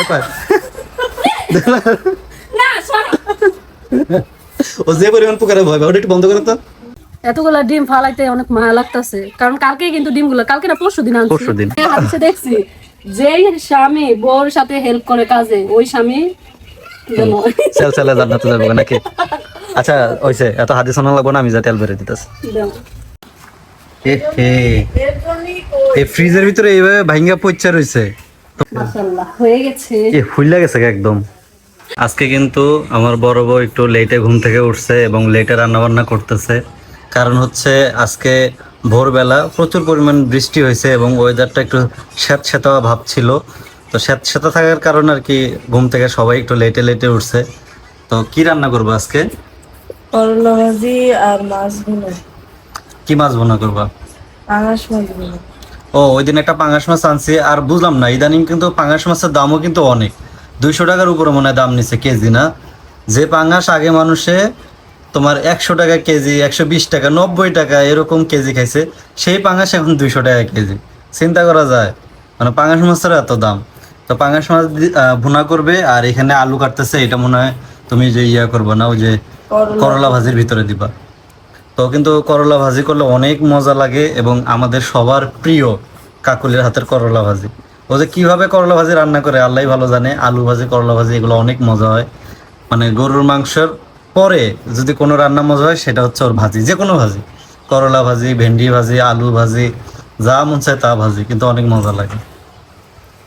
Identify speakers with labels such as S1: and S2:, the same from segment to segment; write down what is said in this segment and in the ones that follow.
S1: ভয় পায়
S2: না সরি
S1: ও যে পরিমাণ পোকারে ভয় পায় ওটা একটু বন্ধ করে তো।
S2: এতগুলা ডিম ফালাইতে অনেক মায়া লাগতেছে, কারণ কালকে কিন্তু ডিমগুলো কালকে না পরশুদিন আনছি।
S1: পরশুদিন।
S2: হাদিসে দেখছি যেই স্বামী বউর সাথে হেল্প করে কাজে ওই স্বামী যেন
S1: সেল সেলে জান্নাতে যাবে নাকি? আচ্ছা হইছে, এত হাদিস শোনা লাগবো না, আমি যা তেল বেরে দিতেছি। এই ফ্রিজের ভিতরে এইভাবে ভাঙ্গা পইচা রইছে,
S2: মাশাআল্লাহ হয়ে গেছে।
S1: ফুইলা গেছে একদম। আজকে কিন্তু আমার বড় বউ একটু লেটে ঘুম থেকে উঠছে এবং লেটে রান্না বান্না করতেছে। কারণ হচ্ছে আজকে ভোরবেলা প্রচুর পরিমাণ বৃষ্টি হয়েছে এবং ওয়েদারটা একটু স্যাঁতস্যাঁতা ভাব ছিল। তো স্যাঁতস্যাঁতা থাকার কারণে আর কি ঘুম থেকে সবাই একটু লেটে লেটে উঠছে। তো কি রান্না করবো আজকে?
S3: করলা ভাজি আর মাছ ভুনা।
S1: কি মাছ ভুনা করবা?
S3: পাঙাশ মাছ ভুনা।
S1: ও ওই দিন একটা পাঙাশ মাছ আনছি, আর বুঝলাম না ইদানিং কিন্তু পাঙাশ মাছের দামও কিন্তু অনেক, 200 টাকার উপরে মনে হয় দাম নিচ্ছে কেজি না? যে পাঙাশ আগে মানুষে তোমার 100 টাকা কেজি, 120 টাকা, 90 টাকা এরকম কেজি খাইছে, সেই পাঙাশ এখন 200 টাকা কেজি। চিন্তা করা যায়, মানে পাঙাশ মাছের এত দাম। তো পাঙাশ মাছ ভুনা করবে, আর এখানে আলু কাটতেছে, এটা মনে হয় তুমি যে ইয়া করবো না, ওই যে করলা ভাজির ভিতরে দিবা। তো কিন্তু করলা ভাজি করলে অনেক মজা লাগে এবং আমাদের সবার প্রিয় কাকুলির হাতের করলা ভাজি। ও যে কিভাবে করলা ভাজি রান্না করে আল্লাহ ভালো জানে। আলু ভাজি, করলা ভাজি এগুলো অনেক মজা হয়। মানে গরুর মাংসের পরে যদি কোনো রান্না মজা হয় সেটা হচ্ছে ওর ভাজি, যে কোনো ভাজি, করলা ভাজি, ভেন্ডি ভাজি, আলু ভাজি, যা মন চায় তা ভাজি, কিন্তু অনেক মজা লাগে।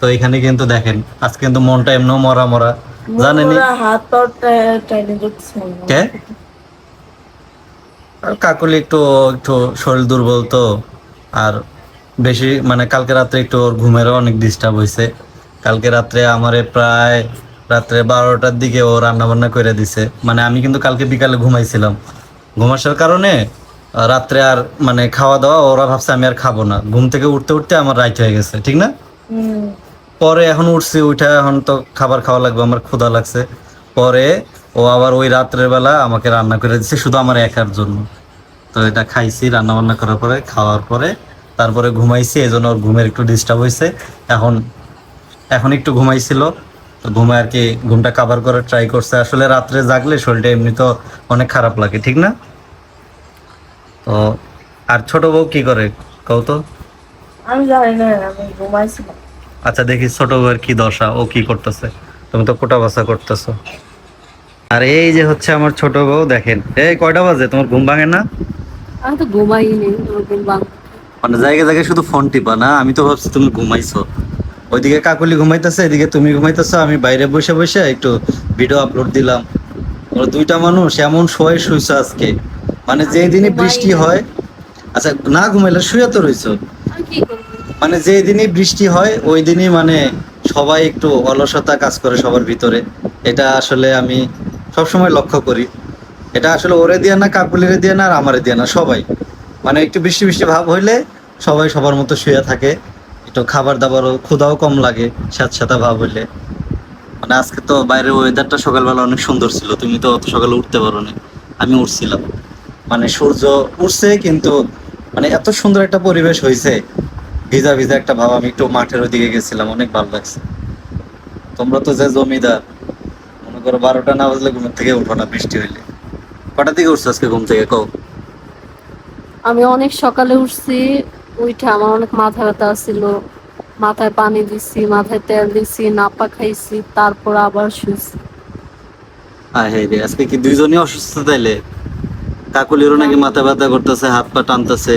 S1: তো এখানে কিন্তু দেখেন আজকে কিন্তু মনটা এমন মরা মরা, জানেনি
S3: হাত পা টাইনে ঢুকছে।
S1: কে আর কাকুলি একটু একটু শরীর দুর্বল তো, আর বেশি মানে কালকে রাত্রে একটু ওর ঘুমেরও অনেক ডিস্টার্ব হয়েছে। কালকে রাত্রে আমারে প্রায় রাত্রে 12টার দিকে ও রান্না বান্না করে দিছে। মানে আমি কিন্তু কালকে বিকালে ঘুমাইছিলাম, ঘুমাসার কারণে রাত্রে আর মানে খাওয়া দাওয়া ওরা ভাবছে আমি আর খাবো না, ঘুম থেকে উঠতে উঠতে আমার রাইট হয়ে গেছে, ঠিক না? পরে এখন উঠছি, উঠে এখন তো খাবার খাওয়া লাগবে, আমার ক্ষুধা লাগছে। পরে ও আবার ওই রাত্রের বেলা আমাকে রান্না করে দিচ্ছে শুধু আমার একার জন্য। তো এটা খাইছি, রান্না বান্না করার পরে, খাওয়ার পরে তারপরে ঘুমাইছি, এই জন্য ওর ঘুমের একটু ডিস্টার্ব হয়েছে। এখন এখন একটু ঘুমাইছিল, তো ঘুমায় আর কি ঘুমটা কাভার করে ট্রাই করছে। আসলে রাত্রে জাগলে শরীরটা এমনি তো অনেক খারাপ লাগে, ঠিক না? তো আর ছোট বউ কি করে কও তো?
S3: আমি জানি না, আমি ঘুমাইছিলাম।
S1: আচ্ছা দেখি ছোট বউয়ের কি দশা, ও কি করতেছে? তুমি তো কোটা বাসা করতেছো। আর এই যে হচ্ছে আমার ছোট বউ, দেখেন এই কয়টা বাজে, তোমার ঘুম ভাঙে না?
S2: আমি তো ঘুমাইনি, আমার ঘুম ভাঙ-
S1: মানে জায়গায় জায়গায় শুধু ফোন টিপা না, আমি তো ভাবছি তুমি ঘুমাইছো। ওইদিকে কাকুলি ঘুমাইতেছে, এদিকে তুমি ঘুমাইতেছো, আমি বাইরে বসে বসে একটু ভিডিও আপলোড দিলাম। ওরা দুইটা মানুষ এমন শোয়ে শুইছো আজকে, মানে
S2: আমি
S1: যেই দিনই
S2: ঘুমাই
S1: বৃষ্টি
S2: নাই।
S1: হয়। আচ্ছা না ঘুমাইলে শুয়ে তো রইছো।
S2: আমি কি করবো?
S1: মানে যেই দিনই বৃষ্টি হয় ওই দিনই মানে সবাই একটু অলসতা কাজ করে সবার ভিতরে। এটা আসলে আমি সবসময় লক্ষ্য করি। এটা আসলে ওরে দিয়ে না, কাকুলিরে দিয়ে না, আর আমারে দিয়ে না, সবাই মানে একটু বৃষ্টি বৃষ্টি ভাব হইলে সবাই সবার মতো শুয়ে থাকে। একটু খাবার দাবারও ক্ষুধাও কম লাগে স্যাঁতস্যাঁতা ভাব হইলে। মানে আজকে তো বাইরের ওয়েদারটা সকালবেলা অনেক সুন্দর ছিল, তুমি তো অত সকালে উঠতে পারো না, আমি উঠছিলাম। মানে সূর্য উঠছে কিন্তু মানে এত সুন্দর একটা পরিবেশ হয়েছে, ভিজা ভিজা একটা ভাব। আমি একটু মাঠের ওইদিকে গেছিলাম, অনেক ভালো লাগছে। তোমরা তো যে জমিদার, মনে করো 12টা না বাজলে ঘুম থেকে উঠো না বৃষ্টি হইলে। কটার দিকে উঠছো আজকে ঘুম থেকে কও?
S2: আমি অনেক সকালে উঠছি, উঠে আমার অনেক মাথা ব্যথা ছিল, মাথায় পানি দিছি, মাথায় তেল দিছি, নাপা খাইছি, তারপর আবার শুইছি।
S1: হ্যাঁ হ্যাঁ রে, আজকে কি দুইজনই অসুস্থ তাইলে? কাকুলিরও নাকি মাথা ব্যথা করতেছে, হাত পা টানতেছে,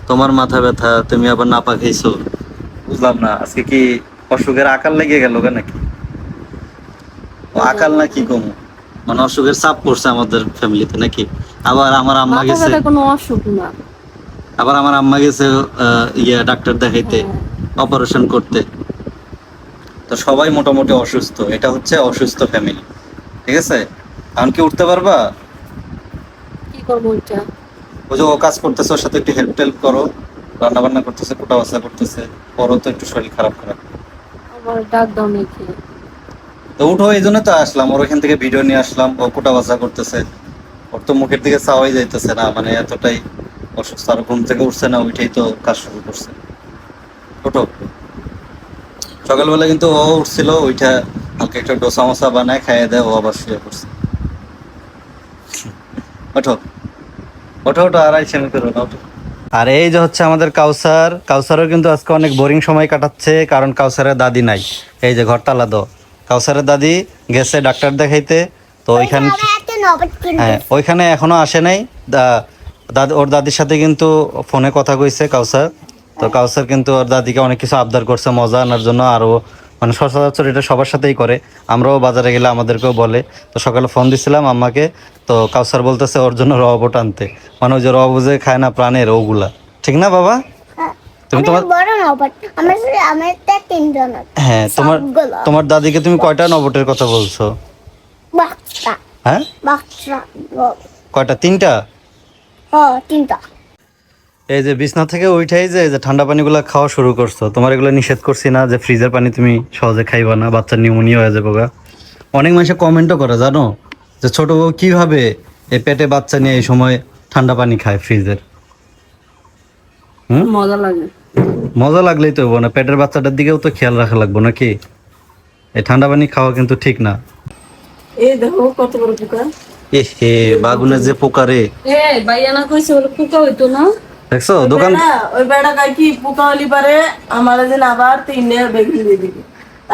S1: তোমার মাথা ব্যথা, তুমি আবার নাপা খাইছো। বুঝলাম না আজকে কি অসুখের আকাল লেগে গেল নাকি? ও আকাল না কি কম, মানে অসুখের চাপ পড়ছে আমাদের ফ্যামিলিতে নাকি? আবার আমার আম্মা
S2: মাথা
S1: গেছে,
S2: ব্যথা কোনো অসুখ না।
S1: আবার আমার আম্মা গেছে ইয়া ডাক্তার দেখাইতে,
S2: হ্যাঁ,
S1: অপারেশন করতে। তো সবাই মোটামুটি অসুস্থ, এটা হচ্ছে অসুস্থ ফ্যামিলি, ঠিক আছে? এখন কি উঠতে পারবা?
S2: কি করবো ওইটা?
S1: ওই যে ও কাজ করতেছে, ওর সাথে একটু হেল্প টেল্প করো, রান্না বান্না করতেছে, কোটা বাসা করতেছে, পরও তো একটু শরীর খারাপ খারাপ।
S2: আমার ডাক দাও নাকি?
S1: তো উঠো, এই জন্য তো আসলাম, ওর ওখান থেকে ভিডিও নিয়ে আসলাম, ও কোটা বাসা করতেছে। ওর তো মুখের দিকে চাওয়াই যাইতেছে না, মানে এতটাই অসুস্থ। আর ঘুম থেকে উঠছে না, ওইটাই তো কাজ শুরু করছে। ওঠো। সকালবেলা কিন্তু ও উঠছিল, ওইটা ওকে একটু ডোসা মশা বানায় খাইয়ে দেয়, ও আবার শুয়ে পড়ছে। ওঠো ওঠো ওঠো, আর আইসেমি করো না, ওঠো। আর এই যে হচ্ছে আমাদের কাউসার, কাউসারও কিন্তু আজকে অনেক বোরিং সময় কাটাচ্ছে, কারণ কাউসারের দাদি নাই। এই যে ঘর তালা দাও, কাউসারের দাদি গেছে ডাক্তার দেখাইতে, তো ওইখানে, হ্যাঁ ওইখানে এখনো আসে নাই। ওর দাদির সাথে কিন্তু ফোনে কথা কইছে কাউসার। তো কাউসার কিন্তু ওর দাদিকে অনেক কিছু আবদার করছে মজা আনার জন্য, আরও মানে সচরাচর এটা সবার সাথেই করে, আমরাও বাজারে গেলে আমাদেরকেও বলে। তো সকালে ফোন দিছিলাম আম্মাকে, তো কাউসার বলতেছে ওর জন্য রবট আনতে, মানে ওই যে রব যে খায় না প্রাণের ওগুলা, ঠিক না বাবা? তুমি তোমার হ্যাঁ তোমার তোমার দাদিকে তুমি কয়টা নবটের কথা বলছো? হ্যাঁ কয়টা? তিনটা? এই যে বিছনা থেকে উঠাই যে ঠান্ডা পানিগুলো খাওয়া শুরু করছো, তোমার এগুলো নিষেধ করছি না যে ফ্রিজের পানি তুমি সহজে খাইবা না, বাচ্চার নিউমোনিয়া হয়ে যাবে গা। অনেক মানুষে কমেন্টও করে জানো যে ছোট বউ কিভাবে এই পেটে বাচ্চা নিয়ে এই সময় ঠান্ডা পানি খায় ফ্রিজের।
S2: মজা লাগে।
S1: মজা লাগলেই তো হবো না, পেটের বাচ্চাটার দিকেও তো খেয়াল রাখা লাগবো নাকি? এই ঠান্ডা পানি খাওয়া কিন্তু ঠিক না।
S3: এই দেখো কত বড় পোকা।
S1: এ হে বাগুনের যে পোকা রে,
S2: এ ভাইয়া না কইছে বলে পোকা হইতো না।
S1: দেখছো দোকান,
S3: ওই বেড়া গাই কি পোকা হলি পারে আমার যেন আবার 3 বেগুন দিয়ে দিবি।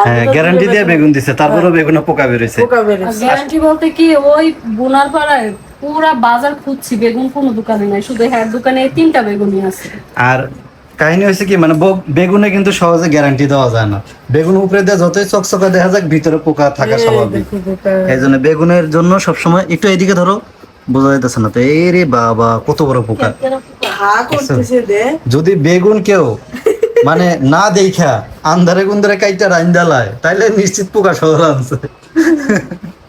S1: হ্যাঁ গ্যারান্টি দিয়ে বেগুন দিছে, তারপরেও বেগুনে পোকা বেরোইছে।
S3: পোকা বেরোছে।
S2: গ্যারান্টি বলতে কি ওই বুনার পাড়ায় পুরা বাজার খুঁজছি, বেগুন কোনো দোকানে নাই, শুধু হ্যাঁ দোকানে এই 3টা বেগুনই আছে।
S1: আর কাহিনী হয়েছে কি, মানে বেগুনে কিন্তু সহজে গ্যারান্টি দেওয়া যায় না। বেগুন উপরে দেওয়া যতই চকচকা দেখা যাক, ভিতরে পোকা থাকা স্বাভাবিক। এই জন্য বেগুনের জন্য সবসময় একটু এদিকে ধরো, বোঝা যাইতেছে না তো। এই রে বাবা কত বড় পোকা।
S3: হা করতেছে দে।
S1: যদি বেগুন কেউ মানে না দেখা আন্ধারে গুন্দারে কাইটা রাইন্দালায়, তাইলে নিশ্চিত পোকা শহর আনছে।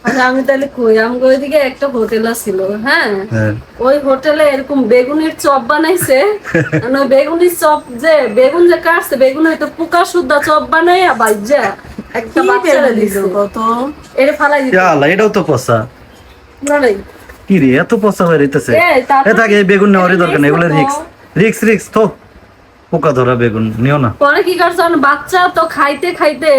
S2: আচ্ছা আমি তাহলে কই, আমাকে ওইদিকে একটা হোটেল ছিল, হ্যাঁ
S1: হ্যাঁ
S2: ওই হোটেলে এরকম বেগুনের চপ বানাইছে, মানে ওই বেগুনের চপ যে বেগুন যে কাটছে, বেগুন হয়তো পোকা সুদ্ধা চপ বানাইয়া বাইজা একটা
S3: কি
S2: বাচ্চারা
S3: বেগুন
S2: দিছে,
S3: দিছো কত?
S2: এটা ফালাই দিছে।
S1: ইয়া আল্লাহ, এটাও তো পচা।
S2: না নাই
S1: কি রে এত পচা হয়ে রইতেছে? এ থাকে এই বেগুন নেওয়ারই দরকার নেই, এগুলো রিক্স রিক্স রিক্স তো। পোকা ধরা বেগুন নিও না।
S2: পরে কি করছে বাচ্চা তো খাইতে খাইতে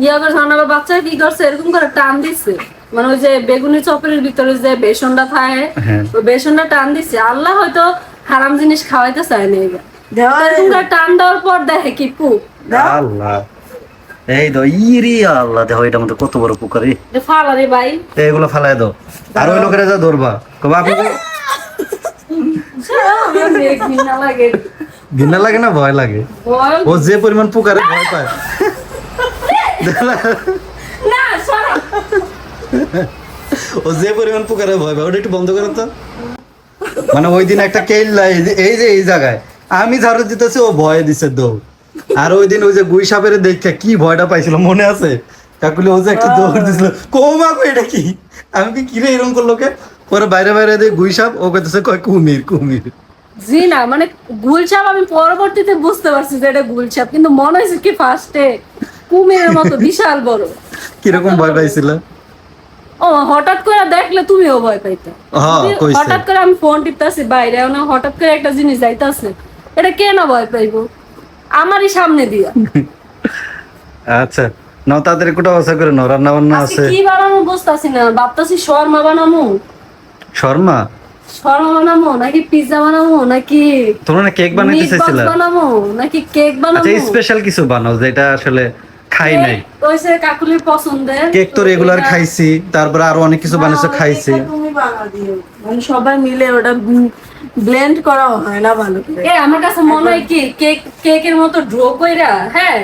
S2: ইয়া করছে, আমার বাচ্চা কি করছে এরকম করে টান দিচ্ছে, মানে ওই যে বেগুনি চপের ভিতরে যে বেসনটা থাকে
S1: হ্যাঁ।
S2: ওই বেসনটা টান দিচ্ছে। আল্লাহ হয়তো হারাম জিনিস খাওয়াইতে চায় না,
S3: দেওয়া
S2: এরকম করে টান দেওয়ার পর দেখে কি পু
S1: আল্লাহ, এই দো ইরি আল্লাহ, দেখো এটা মধ্যে কত বড় পোকা রে।
S2: ফালা রে ভাই,
S1: এগুলো ফালাই দাও, আর ওই লোকেরা যা ধরবা কবা আপনি।
S2: ঘৃণা লাগে,
S1: ঘৃণা লাগে না ভয় লাগে?
S2: ভয়
S1: ও যে পরিমাণ পোকারে ভয় পায়।
S2: না সরা।
S1: ও যে পরিমাণ পোকারে ভয় পায়, ওটা একটু বন্ধ করো তো। মানে ওই দিন একটা কেল্লা এই যে এই জায়গায় আমি ঝাড়ু দিতেছি, ও ভয়ে দিছে দৌড়। আর ওই দিন ওই যে গুই সাপের দেখে কি ভয়টা পাইছিল মনে আছে? কাকুলি ও যে একটা দৌড় দিছিল, কৌমাকু এটা কি, আমি কি কিরে এরকম করলো কে? পরে বাইরে বাইরে দিয়ে গুই সাপ, ও কইতেছে কয় কুমির কুমির।
S2: জি না, মানে গুলছাপ আমি পরবর্তীতে বুঝতে পারছি যে এটা গুলছাপ, কিন্তু মনে হয়েছে কি ফার্স্টে কুমিরের মতো বিশাল বড়।
S1: কিরকম ভয় পাইছিল?
S2: ও হঠাৎ করে দেখলে তুমিও ভয় পাইতে।
S1: হ্যাঁ কইছে।
S2: হঠাৎ করে আমি ফোন টিপতাছি বাইরে, হঠাৎ করে একটা জিনিস যাইতাছে, এটা কে না ভয় পাইবো, আমারই সামনে দিয়া।
S1: আচ্ছা নাও তাড়াতাড়ি কোটা বসা করে নাও, রান্না বান্না
S2: আজকে
S1: আছে।
S2: কি বানাবো বুঝতাছি না, ভাবতাছি শর্মা বানাবো,
S1: শর্মা
S2: শর্মা বানাবো নাকি পিৎজা বানাবো নাকি
S1: তোমরা না কেক বানাইতে
S2: মিট বক্স
S1: চাইছিলা?
S2: বানাবো নাকি কেক বানাবো।
S1: আচ্ছা স্পেশাল কিছু বানাও যেটা আসলে খাই নাই।
S2: ওই যে কাকুলির পছন্দের
S1: কেক তো রেগুলার খাইছি, তারপর আরো অনেক কিছু বানাইছো খাইছি।
S3: এটা তুমি বানা দিও, মানে সবাই মিলে ওটা ব্লেন্ড করা হয় না ভালো করে।
S2: আমার কাছে মনে হয় কি কেকের মতো ড্র কইরা, হ্যাঁ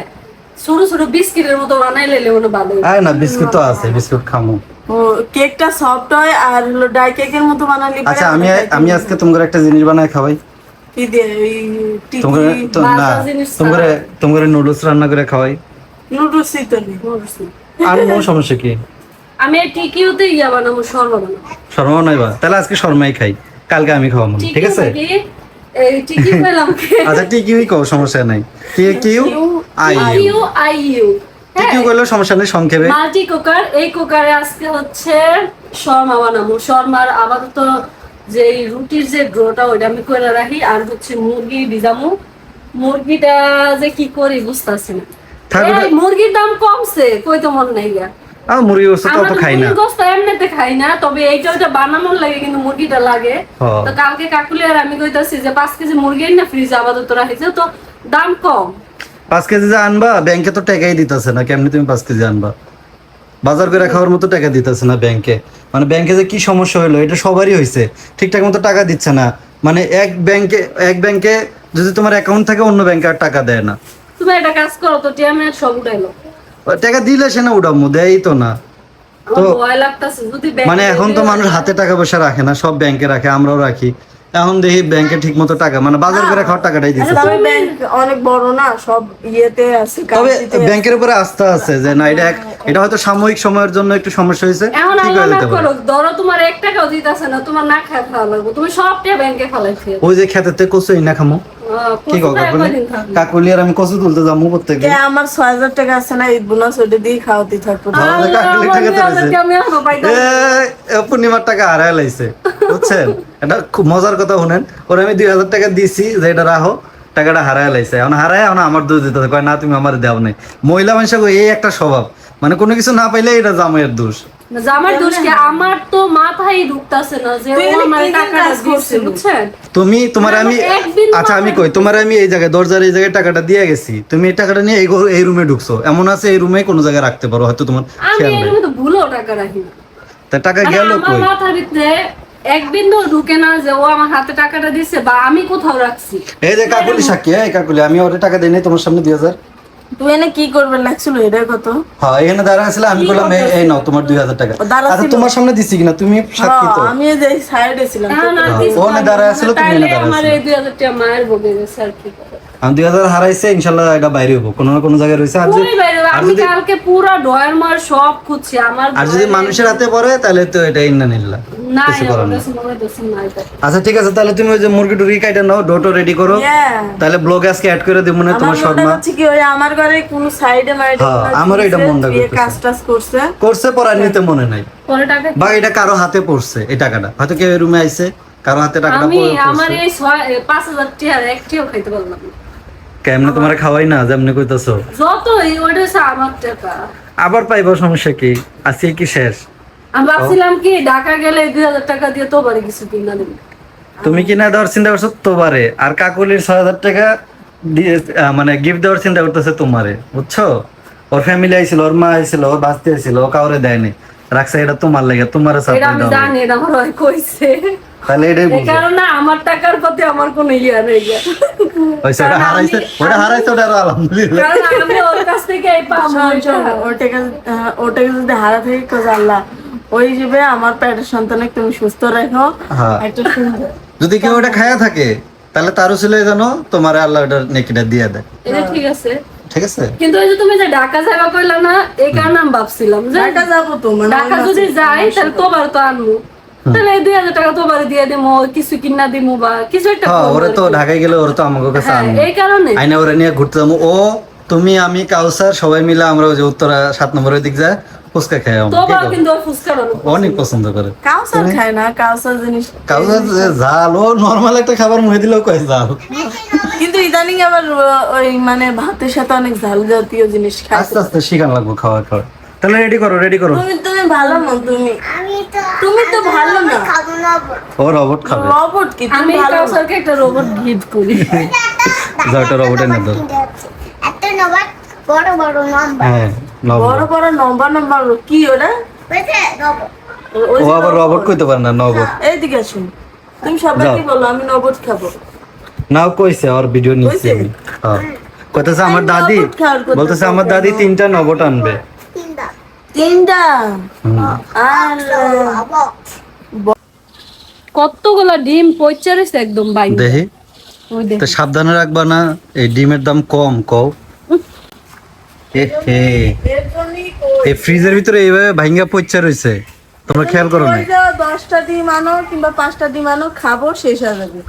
S2: ছোট ছোট বিস্কিটের মতো বানাইলে মনে ভালো হয়।
S1: আয় না বিস্কুট তো আছে, বিস্কুট খামু।
S3: ও কেকটা সফট হয় আর হলো ডাই কেকের মতো বানালি পরে
S1: আচ্ছা আমি আজকে তোমাকে একটা জিনিস বানায় খাওয়াই।
S3: কি দিয়ে এই টিকি
S1: তোমাকে তো না,
S2: বাজার জিনিস
S1: তোমাকে নুডলস রান্না করে খাওয়াই।
S3: নুডলস তো নেই।
S1: আর কোনো সমস্যা কি?
S2: আমি টিকিওতে ইয়া বানাবো, শর্মা বানাবো।
S1: শর্মা নাইবা? তাহলে আজকে শর্মাই খাই, কালকে আমি খাওয়াবো, ঠিক আছে?
S2: এই টিকি পেলাম
S1: আচ্ছা টিকিউই কও, সমস্যা নাই। কিউ আই ইউ,
S2: IU
S1: টিকিউ কইলেও সমস্যা নেই, সংক্ষেপে।
S2: Multi cooker. এই কুকারে আজকে হচ্ছে শর্মা বানাবো। শর্মার আপাতত যে রুটির যে ড্রোটা ওইটা আমি করে রাখি, আর হচ্ছে মুরগি ভিজামু। মুরগিটা যে কি করি বুঝতেছি না।
S1: ঠাকুর
S2: এই মুরগির দাম কমছে কই তো মন নাই গা
S1: মুরগি গোস্ত
S2: আমরা
S1: তত
S2: তো
S1: খাই না।
S2: মুরগির গোশত এমনিতে খাই না, তবে এইটা ওইটা বানানোর লাগে কিন্তু মুরগিটা লাগে।
S1: হ্যাঁ।
S2: তো কালকে কাকুলি আর আমি কইতাছি যে 5 কেজি মুরগি না ফ্রিজে আপাতত রাখিছে, তো দাম কম।
S1: 5 কেজি যে আনবা ব্যাংকে তো টাকাই দিতেছে না, কেমনি তুমি 5 কেজি আনবা? বাজার করে খাওয়ার মতো টাকা দিতেছে না ব্যাংকে। মানে ব্যাংকে যে কি সমস্যা হলো এটা সবারই হয়েছে, ঠিকঠাক মতো টাকা দিচ্ছে না। মানে এক ব্যাংকে যদি তোমার অ্যাকাউন্ট থাকে অন্য ব্যাংকে আর টাকা দেয় না।
S2: তুমি একটা কাজ করো তো, টিয়ামে সব উঠাইলো।
S1: টাকা দিলে সে না উঠামো, দেয়ই তো না।
S2: আমার ভয় লাগতাছে যদি
S1: মানে এখন তো মানুষ হাতে টাকা পয়সা রাখে না, সব ব্যাংকে রাখে, আমরাও রাখি। এখন দেখি ব্যাংকে ঠিক মতো টাকা মানে বাজার করে খাওয়ার টাকাটাই দিচ্ছে।
S3: তবে ব্যাংক অনেক বড় না, সব ইয়েতে আছে,
S1: তবে
S3: কাগজিতে
S1: ব্যাংকের উপরে আস্থা আছে যে না এটা হয়তো সাময়িক সময়ের জন্য একটু সমস্যা হয়েছে,
S2: এখন
S1: ঠিক
S2: আল্লাহ
S1: হয়ে
S2: না
S1: যেতে পারে।
S2: করুক, ধরো তোমার 1 টাকাও দিতাছে না, তোমার না খায় খাওয়া লাগবে, তুমি সবটা ব্যাংকে ফালাইছে।
S1: ওই যে খেতেতে কচু না খামো, কি কাকুলি কাকুলি আর আমি কচু তুলতে যাবো প্রত্যেকদিন।
S3: কে আমার 6000 টাকা আছে না, ঈদ বোনাস ওটা দিয়ে খাওয়াতে থাকবো।
S1: কাকুলি টাকা তো পূর্ণিমার টাকা হারায় লাইছে, বুঝছেন? এটা খুব মজার কথা শুনেন। ওরা আমি 2000 টাকা দিছি যে এটা রাখো, টাকাটা হারায় লাইছে। এখন হারায় এখন আমার দোষ দিতে কয় না তুমি আমার দেও নাই। মহিলা মানুষ এই একটা স্বভাব, মানে কোনো কিছু না পাইলে এটা জামাইয়ের দোষ।
S2: আমার দোষ কি? আমার তো মাথায় ঢুকতাছে না যে ও আমার টাকাটা দিচ্ছে, বুঝছেন?
S1: তোমার আমি আচ্ছা আমি কই তোমার আমি এই জায়গায় দরজার এই জায়গায় টাকাটা দিয়ে গেছি, তুমি এই টাকাটা নিয়ে এই রুমে ঢুকছো, এমন আছে এই রুমে কোনো জায়গায় রাখতে পারো, হয়তো তোমার
S2: আমি
S1: খেয়াল
S2: এর
S1: নেই।
S2: মধ্যে ভুলেও টাকা রাখি না।
S1: তা টাকা
S2: মানে
S1: গেল
S2: আমার
S1: কই?
S2: মাথার ভিতরে এক বিন্দু ঢুকে না যে ও আমার হাতে টাকাটা দিচ্ছে বা আমি কোথাও রাখছি।
S1: এই যে কাকুলি সাক্ষী, এই কাকুলি আমি ওরে টাকা দেই নাই তোমার সামনে 2000।
S3: তুই এনে কি করবে লাগছিল এটা কত?
S1: হ্যাঁ এখানে দাঁড়া ছিল, আমি বললাম এই নাও তোমার 2000 টাকা।
S3: দাঁড়া
S1: আচ্ছা
S3: ছিল।
S1: তোমার সামনে দিছি কিনা তুমি সাক্ষী তো।
S3: আমি এই যে সাইডে ছিলাম।
S2: এখন আর
S1: হ্যাঁ,
S2: কিছু
S1: ও না দাঁড়ায় ছিল, তুমি
S2: তাইলে
S1: না দাঁড়ায়
S2: আমার
S1: ছিলে।
S2: এই 2000 টাকা মায়ের ভোগে গেছে আর কি করে।
S1: আমি 2000 হারাইছে, ইনশাআল্লাহ এটা বাইরে হবো, কোনো না কোনো জায়গায় রয়েছে। আর
S2: পুরোই বাইরে হবে। আমি কালকে পুরো ডয়ার মার সব খুঁজছি আমার
S1: আর যদি মানুষের হাতে পড়ে তাহলে তো এটা ইন্না নিল্লা,
S2: না
S1: কিছু করার নেই।
S2: মনে হচ্ছে না এটা।
S1: আচ্ছা ঠিক আছে, তাহলে তুমি ওই যে মুরগি টুরগি কাইটা নাও, ডোটো রেডি করো, তাহলে ব্লগে আজকে অ্যাড করে দিব না তোমার শর্মা।
S3: হচ্ছে কি ওই আমার ঘরে কোন সাইডে মাইডে
S1: হ্যাঁ, আমারও এটা মনটা করতেছে।
S3: কাজ টাজ করছে।
S1: করছে পড়ার নিতে মনে নাই,
S2: পরে টাকা
S1: বা এটা কারো হাতে পড়ছে এই টাকাটা, হয়তো কেউ রুমে আইছে কারো হাতে টাকাটা
S2: আমি আমার
S1: পড়ছে।
S2: এই 5000 টাকা একটিও খাইতে পারলাম না।
S1: কেমনে তোমার খাওয়াই না যেমনি কইতাছো,
S2: যতই ওইটা হচ্ছে আমার টাকা।
S1: আবার পাইবা, সমস্যা কি? আজকে কি শেষ?
S2: আমি ভাবছিলাম কি ঢাকা গেলে 2000 টাকা দিয়ে তো বাড়ি কিছু কিনা দেবে।
S1: তুমি কিনা দেওয়ার চিন্তা করছো তোমারে, আর কাকুলির 6000 টাকা দিয়ে মানে গিফট দেওয়ার চিন্তা করতেছে তোমারে, বুঝছো? ওর ফ্যামিলি আইছিল, ওর মা আইছিল, ওর বাস্তি আইছিল, ও কাউরে দেয়নি, রাখছে এটা তোমার লাগে, তোমার
S2: এটা
S1: সাথে
S2: আমি জানি, এটা আমার ভাই কইছে।
S1: তাহলে এটাই
S2: এই
S1: বুঝো।
S2: কারণে আমার টাকার প্রতি আমার কোনো ইয়া নেই গা।
S1: ওইসব হারাইছে ওটা আরো আলহামদুলিল্লাহ।
S2: কারণ আমি ওর কাছ থেকে এই পাবো এটা।
S3: ওটাকে যদি হারা থেকে কাজ আল্লাহ ওই হিসেবে আমার পেটের সন্তানকে তুমি সুস্থ রাখো,
S1: হ্যাঁ।
S3: একটা সুন্দর।
S1: যদি কেউ ওটা খায়া থাকে তাহলে তারও ছিল জানো তোমার আল্লাহ ওটার নেকিটা দিয়ে দেয়,
S2: এটা ঠিক আছে,
S1: ঠিক আছে?
S2: কিন্তু ওই যে তুমি যে ঢাকা যাবা কইলা না, এই কারণে আমি ভাবছিলাম যে
S3: ঢাকা যাবো তো, মানে
S2: ঢাকা
S3: ওই
S2: যদি
S3: মাসে-
S2: যাই তাহলে তোবার তো আনবো, তাহলে এই 2000 টাকা তোবার দিয়ে দিমু, কিছু কিনা দিমু বা কিছু একটা
S1: হ্যাঁ
S2: করবো
S1: ওরা
S2: আর
S1: তো
S2: কি।
S1: ঢাকায় গেলে ওরা তো আমাকে কাছে
S2: হ্যাঁ,
S1: আনবে,
S2: এই কারণে
S1: আইনা ওরা নিয়ে ঘুরতে যাবো। ও তুমি আমি কাউসার সবাই মিলে আমরা ওই যে উত্তরা 7 নম্বরের দিক যায় ফুচকা খাই,
S2: তোবার কিন্তু ওর ফুচকা বানাবো।
S1: অনেক পছন্দ করে।
S3: কাউসার খায় না, কাউসার জিনিস।
S1: কাউসার যে ঝাল, ও নর্মাল একটা খাবার মুখে দিলেও কয় ঝাল।
S3: কিন্তু ইদানিং আবার ওই মানে ভাতের সাথে অনেক ঝাল জাতীয় জিনিস খায়।
S1: আস্তে আস্তে শিখান লাগবো খাওয়া খাওয়া। তাহলে রেডি করো।
S3: তুমি ভালো না, তুমি তো ভালো না।
S1: ও রবট খাবে,
S3: রবট কি?
S2: আমি
S3: তুমি ভালো না।
S2: কাউসারকে একটা রোবট গিফট করি।
S1: যাও একটা রবট এনে দাও।
S4: একটা নবাব বড় বড় নম্বর
S1: হ্যাঁ নবট।
S3: বড় বড় লম্বা লম্বা কি ওটা?
S4: বুঝছে নবর
S3: ওই
S1: ও
S3: যে
S1: আবার রবট কইতে পারে না, নবট।
S3: এইদিকে আসুন, তুমি সবাইকে বলো আমি নবট খাবো।
S1: নাও কইছে আর ভিডিও নিচ্ছি
S3: কইছে?
S1: আমি। হ্যাঁ কইতেছে আমার
S3: আমি
S1: দাদি,
S3: নবট খাওয়ার কথা
S1: বলতেছে আমার
S3: বলতে
S1: দাদি
S3: হবে।
S1: 3টা নবট আনবে।
S4: তিনটা
S3: তিনটা
S1: হুম।
S3: আর
S4: বাবা
S2: কতগুলা ডিম পয়চা রয়েছে একদম বাইরে।
S1: দেখি
S2: ওই দেখ
S1: তো সাবধানে রাখবা না, এই ডিমের দাম কম কও। এ হে
S3: এর জন্যই
S1: এই ফ্রিজের ভিতরে এইভাবে ভাঙ্গা পয়চা রইছে, তোমরা খেয়াল করো না?
S3: ওই যে 10টা ডিম আনো কিংবা 5টা ডিম আনো, খাবো শেষ হয়ে যাবে।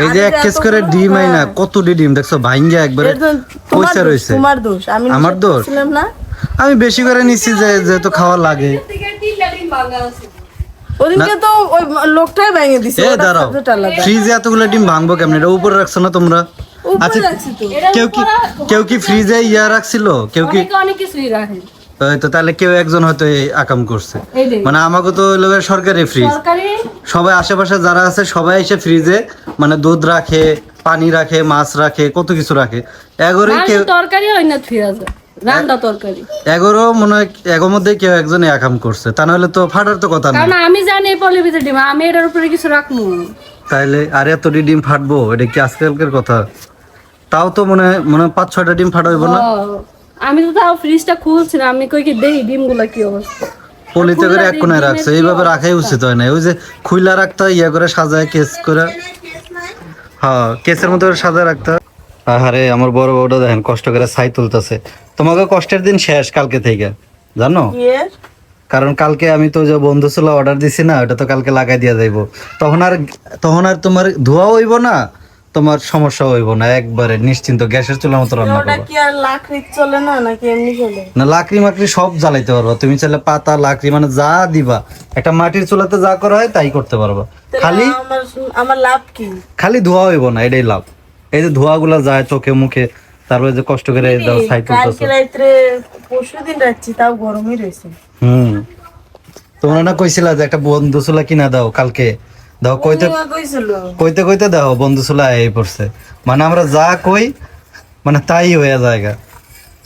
S1: এই যে এক কেস করে ডিম আই না, কত ডিম দেখছো ভাঙ্গা একবারে
S3: এর জন্য তোমার
S1: পয়সা
S3: দোষ,
S1: রইছে।
S3: তোমার দোষ। আমি
S1: আমার
S3: নিষেধ
S1: দোষ?
S3: করছিলাম না।
S1: আমি বেশি করে নিচ্ছি যে যেহেতু খাওয়া লাগে।
S3: ওদিনকে তো ওই লোকটাই ভেঙে দিছে।
S1: এ
S3: ওটা
S1: দাঁড়াও,
S3: subject আলাদা।
S1: ফ্রিজে এতগুলো ডিম ভাঙবো কেমন? এটা উপরে রাখছো না তোমরা? আচ্ছা
S3: রাখছি তো।
S1: কেউ কি ফ্রিজে ইয়া রাখছিল কেউ কি
S2: অনেকে অনেক কিছুই রাখে
S1: ওই তো তাহলে কেউ একজন হয়তো এই আকাম করছে
S2: এই দেখ।
S1: মানে আমাকে তো হইলো গিয়ে সরকারি ফ্রিজ
S2: সরকারি
S1: সবাই আশেপাশে যারা আছে সবাই এসে ফ্রিজে মানে দুধ রাখে পানি রাখে মাছ রাখে কত কিছু রাখে এগোরে কেউ
S2: তরকারি হয় না ফ্রিজে রান্না তরকারি
S1: এগোরও মনে হয় এগোর মধ্যে কেউ একজন আকাম করছে তা নাহলে তো ফাটার তো কথা নেই
S2: কারণ আমি জানি এই পলির ভিতরে ডিম আমি এটার উপরে কিছু রাখবো
S1: তাইলে আর এতটি ডিম ফাটবো এটা কি আজকালকার কথা তাও তো মনে হয় 5-6টা ডিম ফাটাইবো না
S2: আমি তো তাও ফ্রিজটা খুলছি না আমি কই কি দেখি ডিমগুলা কি অবস্থা
S1: পলিতে করে এক কোনায় রাখছে এইভাবে রাখাই উচিত হয় না ওই যে খুইলা রাখতে হয় ইয়া করে সাজায় কেস করে হ্যাঁ কেসের মতো করে সাজায় রাখতে হয় আরে আমার বড় বউটা দেখেন কষ্ট করে ছাই তুলতেছে তোমাকে কষ্টের দিন শেষ কালকে থেকে জানো কারণ কালকে আমি তো যে বন্ধু ছিল অর্ডার দিছি না ওটা তো কালকে লাগাই দিয়া যাইবো তখন আর তোমার ধোয়া হইব না তোমার সমস্যা হইব না একবারে নিশ্চিন্ত গ্যাসের চুলার মতো রান্না
S3: ওটা
S1: করবো
S3: কি আর লাকড়ি চলে না নাকি এমনি চলে?
S1: না লাকড়ি মাকড়ি সব জ্বালাইতে পারবা তুমি চাইলে পাতা লাকড়ি মানে যা দিবা একটা মাটির চুলাতে যা করা হয় তাই করতে পারবা খালি
S3: আমার লাভ কি?
S1: খালি ধোয়া হইব না এটাই লাভ এই যে ধোঁয়াগুলা যায় চোখে মুখে তারপরে যে কষ্ট করে দাও ছাই তুলতেছো
S3: কালকে রাত্রে পরশুদিন রাখছি তাও গরমই রয়েছে।
S1: তোমরা না কইছিলা যে একটা বন্ধু চুলা কিনা দাও কালকে দাও কইতে কইতে দাও বন্ধু চুলা এই পড়ছে মানে আমরা যা কই মানে তাই হয়ে জায়গা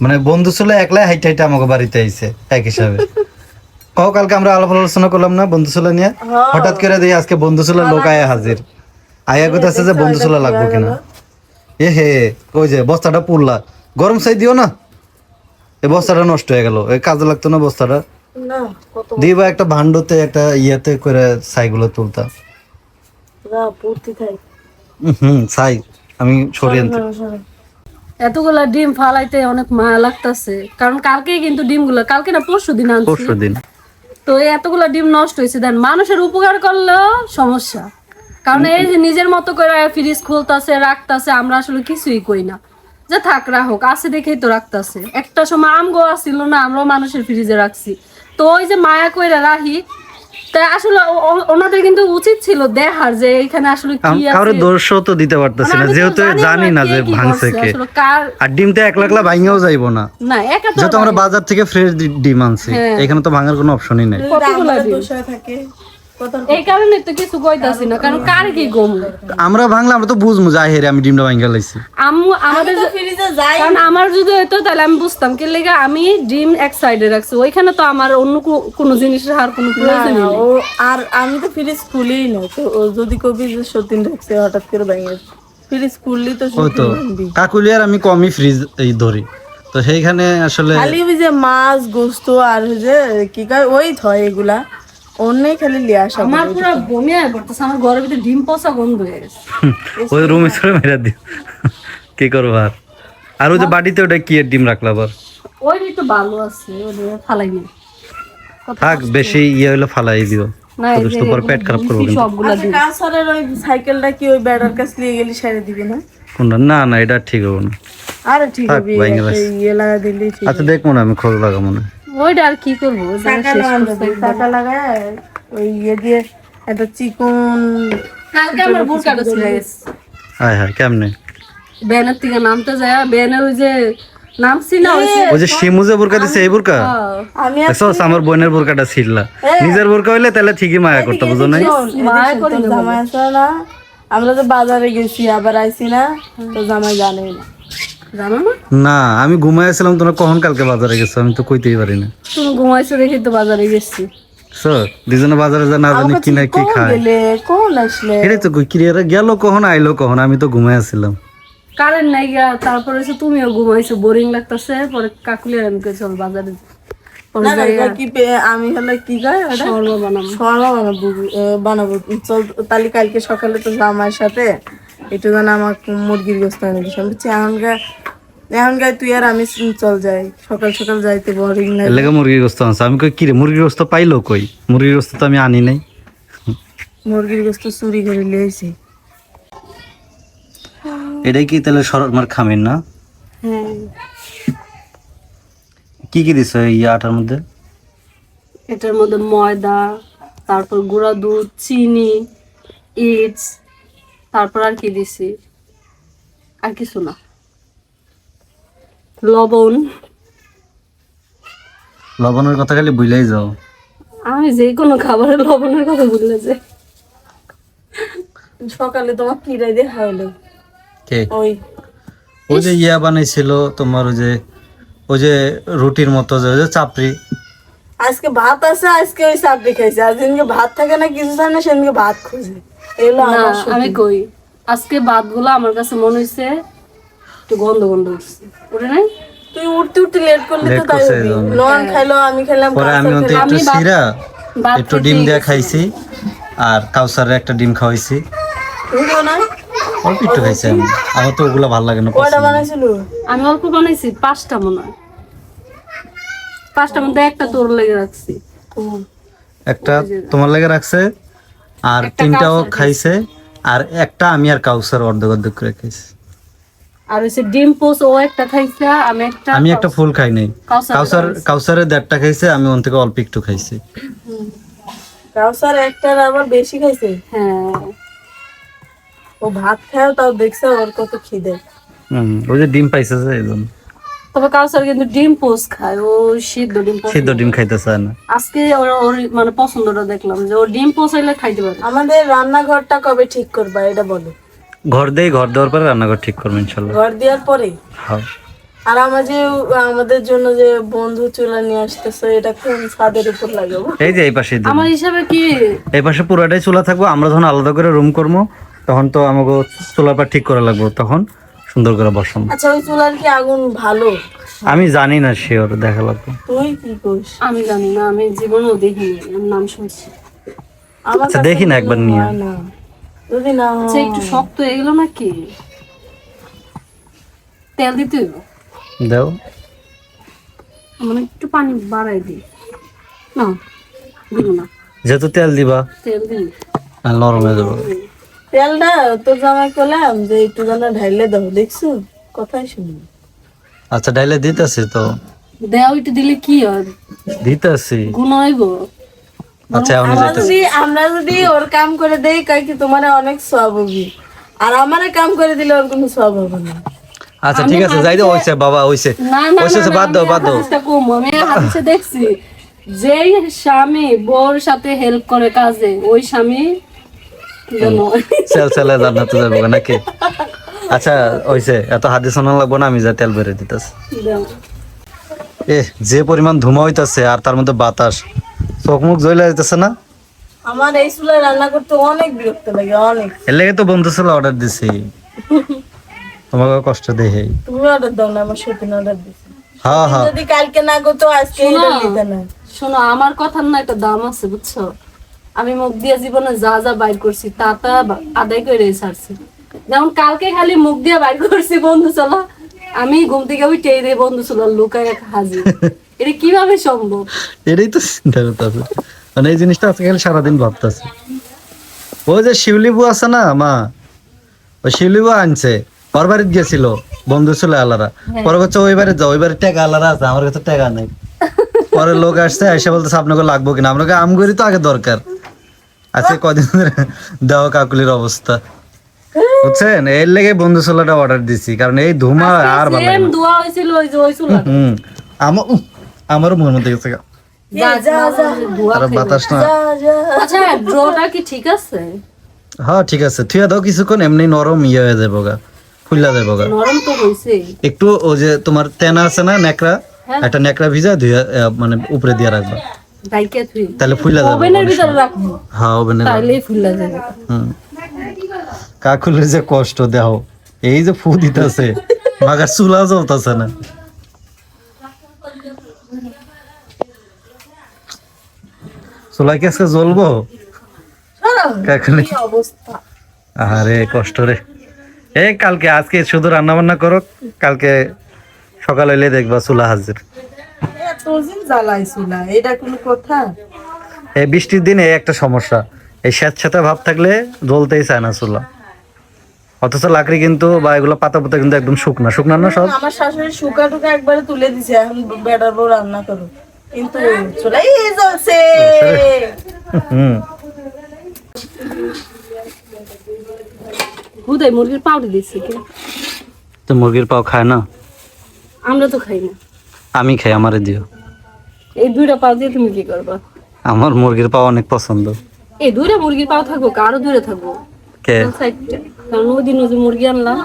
S1: মানে বন্ধু চুলা একলাই হাইট হাইটে আমাকে বাড়িতে আইছে এক হিসাবে কও কালকে আমরা আলাপ আলোচনা করলাম না বন্ধু চুলা নিয়ে হঠাৎ করে দিই আজকে বন্ধু চুলা লোক আয়া হাজির আয়া কইতাছে যে বন্ধু চুলা লাগবে কিনা এ হে ওই যে বস্তাটা পুরলা গরম চাই দিও না এই বস্তাটা নষ্ট হয়ে গেল এই কাজে লাগতো না বস্তাটা
S3: না কত
S1: দিবা একটা ভান্ডতে একটা ইয়েতে করে ছাইগুলো তুলতা
S3: পূর্তি থাই।
S1: ছাই আমি সরিয়ে আনতে
S2: এতগুলা ডিম ফালাইতে অনেক মায়া লাগতাছে কারণ কালকে কিন্তু ডিমগুলো কালকে না পরশুদিন আনছি
S1: পরশুদিন
S2: তো এই এতগুলা ডিম নষ্ট হয়েছে দেন মানুষের উপকার করলেও সমস্যা কারণ এই যে নিজের মতো করে ফ্রিজ খুলতাছে রাখতাছে আমরা আসলে কিছুই কই না যে থাক রাখুক আছে দেখেই তো রাখতাছে একটা সময় আমগো আসছিল না আমরাও মানুষের ফ্রিজে রাখছি তো ওই যে মায়া কইরা রাখি তাই আসলে ওনাদের কিন্তু উচিত ছিল দেখার যে এখানে আসলে কি আছে
S1: কারো দোষ তো দিতে পারতেছি না
S2: আমি তো
S1: যেহেতু জানি না যে
S2: কে কি
S1: ভাঙছে
S2: করছে,
S1: কে
S2: আসলে কার
S1: আর ডিমটা একলা একলা ভাঙেও যাইবো না
S2: না একা তো
S1: যেহেতু আমরা বাজার থেকে ফ্রেশ ডিম আনছি
S2: হ্যাঁ।
S1: এখানে তো ভাঙার কোনো অপশনই নাই
S2: কতগুলা ডিম
S3: দোষ হয়ে থাকে কত
S2: এই কারণে তো কিছু কইতাছি না কারণ কার কি গম
S1: আমরা ভাঙলে আমরা তো বুঝবো যাই হেরে আমি ডিমটা ভাঙা লাইছি
S2: আম্মু আমাদের
S3: ফ্রিজে যাই
S2: কারণ আমার যদি হইতো তাহলে আমি বুঝতাম কি লেগে আমি ডিম এক সাইডে রাখছি ওইখানে তো আমার অন্য কোনো জিনিসের আর কোনো প্রয়োজন নেই
S3: ও আর আমি তো ফ্রিজ খুলেই না তো ও যদি কবি যে সত্যিন রাখছে হঠাৎ করে ভেঙে ফ্রিজ খুললি তো
S1: ওই তো কাকুলি আর আমি কমই ফ্রিজ এই ধরি তো সেইখানে আসলে
S3: খালি ওই যে মাছ গোস্ত আর ওই যে কি কয় ওই থয় এগুলা অন্যই খালি লিয়ে আসা
S2: আমার পুরো বমি আয় পড়তেছে আমার ঘরের ভিতরে ডিম পচা গন্ধ হয়ে গেছে
S1: ওই রুমে ছড়ে মেরা দিও কি করবো আর ওই যে বাড়িতে ওটা কি এর ডিম রাখলা আবার
S2: ওই তো ভালো আছে ওই ফালাই নি
S1: থাক বেশি ইয়ে হইলে ফালাই দিও
S2: না এই যে
S1: পর পেট খারাপ করবো কিন্তু
S2: সবগুলা ডিম
S3: কাঁসারের ওই সাইকেলটা কি ওই ব্যাটার কাছে নিয়ে গেলি সাইডে দিবে না?
S1: কোনটা না না এটা ঠিক হবে না
S3: আরে ঠিক
S1: থাক,
S3: হবে
S1: ভেঙে
S3: একটা
S1: গেছে।
S3: ইয়ে লাগা দিলি ঠিক
S1: আচ্ছা দেখবো না আমি খোঁজ লাগাবো না
S2: ওইটা আর কি করবো ওই জায়গা
S3: টাকা
S2: শেষ
S3: লাগানো
S2: করতে
S3: যাবে, টাকা লাগায় ওই ইয়ে দিয়ে একটা চিকন
S2: কালকে আমার বুরকাটা ছিঁড়ে গেছে
S1: হায় হায় কেমনে
S2: ব্যানের থেকে নামতে যায় ব্যানের ওই যে নামছি না ওই যে
S1: ওই যে শিমু যে বোরকা দিছে এই বোরকা
S3: আমি
S1: দেখছো আমার বোনের বোরকাটা ছিড়লা নিজের বোরকা হইলে তাহলে ঠিকই মায়া করতে বুঝো নাই
S2: মায়া করে
S3: তোর জামাই আছে না আমরা তো বাজারে গেছি আবার আইছি না তো জামাই জানেই না
S2: জানো না
S1: না আমি ঘুমাইছিলাম তোমরা কখন কালকে বাজারে গেছো আমি তো কইতেই পারি না
S2: তুমি ঘুমাইছো দেখি তো বাজারে গেছি
S1: দুজনে বাজারে যা না জানি কি না কি
S3: কখন
S1: খায়
S3: গেলে কোন আসলে
S1: এটাই তো কই ক্রিয়ারা গেল কখন আইলো কখন আমি তো ঘুমাইছিলাম
S2: কারেন্ট নাই গিয়া তারপরে হচ্ছে তুমিও ঘুমাইছো বোরিং লাগতেছে পরে কাকুলির আমি কই চল বাজারে পরে
S3: না,
S2: যাই
S3: এটা কি আমি হলে কি গায় ওটা
S2: শর্মা বানাবো
S3: শর্মা বানাবো চল তাহলে কালকে সকালে তো জামাইয়ের সাথে একটু যেন আমার মুরগির গোস্ত এনে দিস আমি বলছি এখন গায়ে তুই আর আমি চল যাই সকাল সকাল যাইতে বোরিং লাগে
S1: এলাকা মুরগির গোস্ত আনছে আমি কই কিরে মুরগির গোস্ত পাইলো কই মুরগির গোস্ত তো আমি আনি নাই
S3: মুরগির গোস্ত চুরি করে লিয়েছি
S1: এটাই কি তাহলে শরৎমার খামেন না
S2: হ্যাঁ
S1: কি কি দিছো এই আটার মধ্যে
S2: এটার মধ্যে ময়দা তারপর গুঁড়া দুধ চিনি ইটস তারপর আর কি দিছি আর কিছু না। লবণ,
S1: লবণের কথা খালি ভুলেই যাও।
S2: আমি যে কোনো খাবারের লবণের কথা বললে যে
S3: সকালে তোমার কি রাই দেখা হলো?
S1: কে?
S3: ওই
S1: ওই যে ইয়া বানাইছিল তোমার, ওই যে রুটির মতো যে ওই যে চাপড়ি।
S3: আজকে ভাত আছে, আজকে ওই চাপড়ি খাইছে। আর যেদিনকে ভাত থাকে না কিছু থাকে না, সেদিনকে ভাত খুঁজে। এগুলো
S2: না,
S3: আমার
S2: আমি কই আজকে ভাতগুলো আমার কাছে মনে হইছে একটু গন্ধ গন্ধ উঠছে, ওটা নাই?
S3: তুই উঠতে উঠতে লেট করলে তো
S1: Late
S3: তাই
S1: করছে
S3: হবি।
S1: এই জন্য।
S3: নন খাইলো, আমি খেলাম,
S1: পরে আমি
S3: কাউসার
S1: ওতে
S3: খেলাম।
S1: একটু
S2: আমি ভাত-
S1: সিরা
S2: ভাত
S1: একটু
S2: খাইতেই
S1: ডিম দিয়ে
S2: গেছিলাম।
S1: খাইছি, আর কাউসারের একটা ডিম খাওয়াইছি,
S3: তুইও না?
S1: অল্প একটু খাইছি আমি। আমার তো ওগুলো ভালো লাগে না,
S3: কয়টা
S1: পছন্দ না।
S3: বানাইছিল?
S2: আমি অল্প বানাইছি, 5টা মনে হয়। 5টার মধ্যে একটা তোর লেগে রাখছি।
S1: একটা তোমার লেগে রাখছে, আর
S2: একটা
S1: 3টাও
S2: কাউসার
S1: খাইছে, আর একটা আমি আর কাউসার অর্ধেক অর্ধেক করে খাইছি।
S2: আর হচ্ছে ডিম পোস ও একটা খাইছে,
S1: আমি একটা ফুল খাই নাই।
S2: কাউসার
S1: কাউসারে 1.5টা খাইছে, আমি ওন থেকে অল্প একটু খাইছি।
S3: কাউসার একটার আবার বেশি খাইছে।
S2: হ্যাঁ,
S3: ও ভাত খায় তাও দেখছে ওর কত খিদে।
S1: ওই যে ডিম পাইছে যে এই জন্য।
S2: তবে কাউসার কিন্তু ডিম পোস খায়, ও সিদ্ধ ডিম পোস।
S1: সিদ্ধ ডিম খাইতে চায় না।
S2: আজকে ওর মানে পছন্দটা দেখলাম যে ও ডিম পোস হইলে খাইতে পারে।
S3: আমাদের রান্নাঘরটা কবে ঠিক করবা এটা বলো?
S1: ঘর দেওয়ার পরে রান্নাঘর ঠিক করবো ইনশাল্লাহ।
S3: ঘর দেওয়ার পরে?
S1: হ্যাঁ।
S3: আর আমাদের জন্য যে বন্ধু চুলা নিয়ে আসতেছে, এটা কোন ছাদের উপর লাগাবো?
S1: এই যে এই পাশে দিন।
S2: আমার হিসাবে কি
S1: এই পাশে পুরাটাই চুলা থাকবো, আমরা যখন আলাদা করে রুম করবো তখন তো আমাকে চুলার পর ঠিক করা লাগবে, তখন সুন্দর করে বসাবো।
S3: আচ্ছা, ওই চুলার কি আগুন ভালো?
S1: আমি জানি না, শিওর দেখা লাগবে।
S3: তুই কি করিস?
S2: আমি জানি না, আমি জীবনেও দেখিনি, আমি নাম শুনছি।
S3: আমার
S1: আচ্ছা,
S3: কাছে
S1: দেখি না একবার নিয়ে।
S3: হয় না। যদি না হয়-
S2: আচ্ছা, একটু শক্ত এগুলো নাকি তেল দিতে হইব?
S1: দাও।
S2: মানে একটু পানি বাড়াই দিই না, দিব না,
S1: যেহেতু তেল দিবা,
S2: তেল দিই।
S1: আর নরম হয়ে যাবো।
S3: তেলটা তোর জামাই করলাম যে একটু যেন ঢাইলে দাও, দেখছো? কথাই শুনি।
S1: আচ্ছা, ডাইলে দিতেছি তো,
S2: দেও, একটু দিলে কি হয়,
S1: দিতেছি।
S2: গুণ হইব।
S1: আচ্ছা, এখন
S3: আমরা যদি ওর কাম করে দেই, কয় কি তোমার অনেক সব হবে, আর আমারে কাম করে দিলে ওর কোনো সব হবে না।
S1: আচ্ছা ঠিক আছে, যাই দাও। হইছে বাবা, হইছে
S2: না না
S1: হইছে,
S2: না,
S1: বাদ দাও, বাদ দাও।
S2: হাদিসটা কম, আমি হাদিসে দেখছি যেই স্বামী বউর সাথে হেল্প করে কাজে, ওই স্বামী যেন
S1: সেলে জান্নাতে যাবো নাকি? আচ্ছা হইছে, এত হাদিস শোনা লাগবো না, আমি যা তেল বেড়ে দিতেছি।
S2: দেও।
S1: যে পরিমাণ ধুমা হইতাছে আর তার মধ্যে বাতাস, চোখ মুখ জ্বলে যাইতেছে না।
S3: আমার এই চুলায় রান্না করতে অনেক বিরক্ত লাগে, অনেক।
S1: এর লেগে তো বন্ধু ছিল অর্ডার দিছি, তোমাকে কষ্ট দেখে।
S3: তুমি অর্ডার দাও না, আমার সত্যি অর্ডার দিছি।
S1: হ্যাঁ হ্যাঁ,
S3: যদি কালকে না করতো আজকে
S2: শোনো,
S3: এটা নিতে না।
S2: শোনো, আমার কথার না একটা দাম আছে, বুঝছো? আমি মুখ দিয়ে জীবনে যা যা বাইর করছি তা তা আদায় করে ছাড়ছি। যেমন কালকে খালি মুখ দিয়ে বাইর করছি বন্ধু চলা, আমি ঘুম থেকে উঠে রে বন্ধু চলা লুকায় হাজির। এটা কিভাবে সম্ভব?
S1: এটাই তো চিন্তা করতেছে, মানে এই জিনিসটা আজকে খালি সারাদিন ভাবতেছে। ওই যে শিউলিবু আছে না মা, ওই শিউলিবু আনছে, ওর বাড়িতে গেছিল, বন্ধু ছিল আলারা। পরে হচ্ছে ওই বাড়ি যাও, ওই বাড়ি টাকা আলারা আছে, আমার কাছে টাকা নেই। পরে লোক আসছে, এসে বলতেছে আপনাকে লাগবো কিনা, আপনাকে আমগরি তো আগে দরকার। আজকে কদিন ধরে দেওয়া কাকুলির অবস্থা, বুঝছেন? এর লেগে বন্ধু ছোলাটা অর্ডার দিছি, কারণ এই ধুমা আর ভালো লাগে
S2: সেম
S1: না।
S2: দোয়া হয়েছিল ওই যে ওই চুলা।
S1: আমারও মনের মধ্যে গেছে গা। আর বাতাস না।
S2: আচ্ছা, ড্রটা কি ঠিক আছে?
S1: হ্যাঁ ঠিক আছে, থুয়া দাও কিছুক্ষণ, এমনি নরম ইয়ে হয়ে যাবো গা, ফুল্লা যাবো গা।
S2: নরম তো হয়েছে।
S1: একটু ওই যে তোমার তেনা আছে না, নেকড়া, একটা নেকড়া ভিজা ধুয়া মানে উপরে দিয়ে রাখবা,
S2: ডাইকে তুই
S1: তাহলে ফুল্লা যাবে।
S2: ওভেনের ভিতরে রাখবো,
S1: হ্যাঁ ওভেনে।
S2: তাইলেই ফুলে যাবে।
S1: কাকুলের যে কষ্ট দেহ, এই যে ফু দিতেছে, মাগার চুলা জ্বলতেছে না। চুলাই কি আজকে জ্বলবো কাকুলি?
S3: কি অবস্থা!
S1: আরে কষ্ট রে। এই কালকে, আজকে শুধু রান্না বান্না করো, কালকে সকাল হইলে দেখবা চুলা হাজির।
S3: এতদিন জ্বালাইছিলা, এটা কোনো কথা?
S1: এই বৃষ্টির দিনে এই একটা সমস্যা, এই স্যাঁতস্যাঁতে ভাব থাকলে জ্বলতেই চায় না চুলা। অথচ লাকড়ি কিন্তু বা এগুলো পাতা পাতা কিন্তু একদম শুকনা শুকনা না সব।
S3: আমার শাশুড়ি শুকা টুকা একবারে তুলে দিছে, এখন বেটার বউ রান্না করো, কিন্তু চলে জ্বলছে।
S1: হুম,
S2: হুদাই মুরগির পাউডার দিচ্ছে কি?
S1: তো মুরগির পাও খায় না?
S2: আমরা তো খাই না।
S1: আমি খাই, আমারে দিও।
S2: এই দুইটা পাও দিয়ে তুমি কি করবা?
S1: আমার মুরগির পাও অনেক পছন্দ।
S2: এই দুইটা মুরগির পাও থাকবো, আরো দূরে থাকবো
S1: কে?
S2: সাইডটা। কারণ ওই দিন ওই যে মুরগি আনলাম,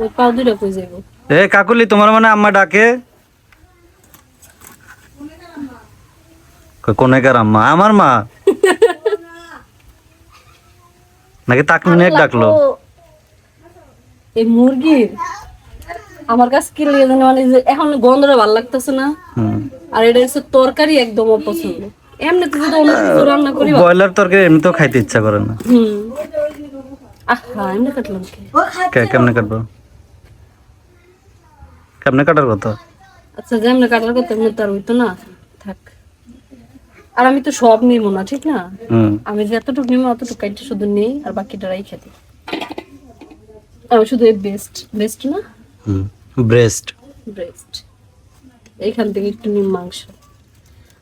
S2: ওই পাও দুইটা কই যাবো।
S1: এ কাকুলি, তোমার মানে আম্মা ডাকে? কোনেকার আম্মা? আমার মা নাকি তাকমিনে ডাকলো?
S2: এই মুরগির আমার কাছে কি লাগে জানো, মানে যে এখন গন্ধটা ভালো লাগতেছে না,
S1: হুম।
S2: আর এটা হচ্ছে তরকারি একদম অপছন্দ। এমনিতে যদি অন্য কিছু রান্না করি
S1: ব্রয়লার তরকারি এমনিতেও খাইতে ইচ্ছা করে না।
S2: আহা এমনি কাটলাম কি?
S1: কেমনে কাটবো? কেমনে কাটার কথা?
S2: আচ্ছা যেমনি কাটার কথা এমনি তার হইতো না, থাক। আর আমি তো সব নিবো না, ঠিক না?
S1: হুম।
S2: আমি যতটুকু নিবো অতটুকু কাইটে শুধু নেই, আর বাকিটারাই খেতে। আমি শুধু এই বেস্ট না,
S1: হুম, ব্রেস্ট।
S2: ব্রেস্ট এইখান থেকে একটু নিম মাংস।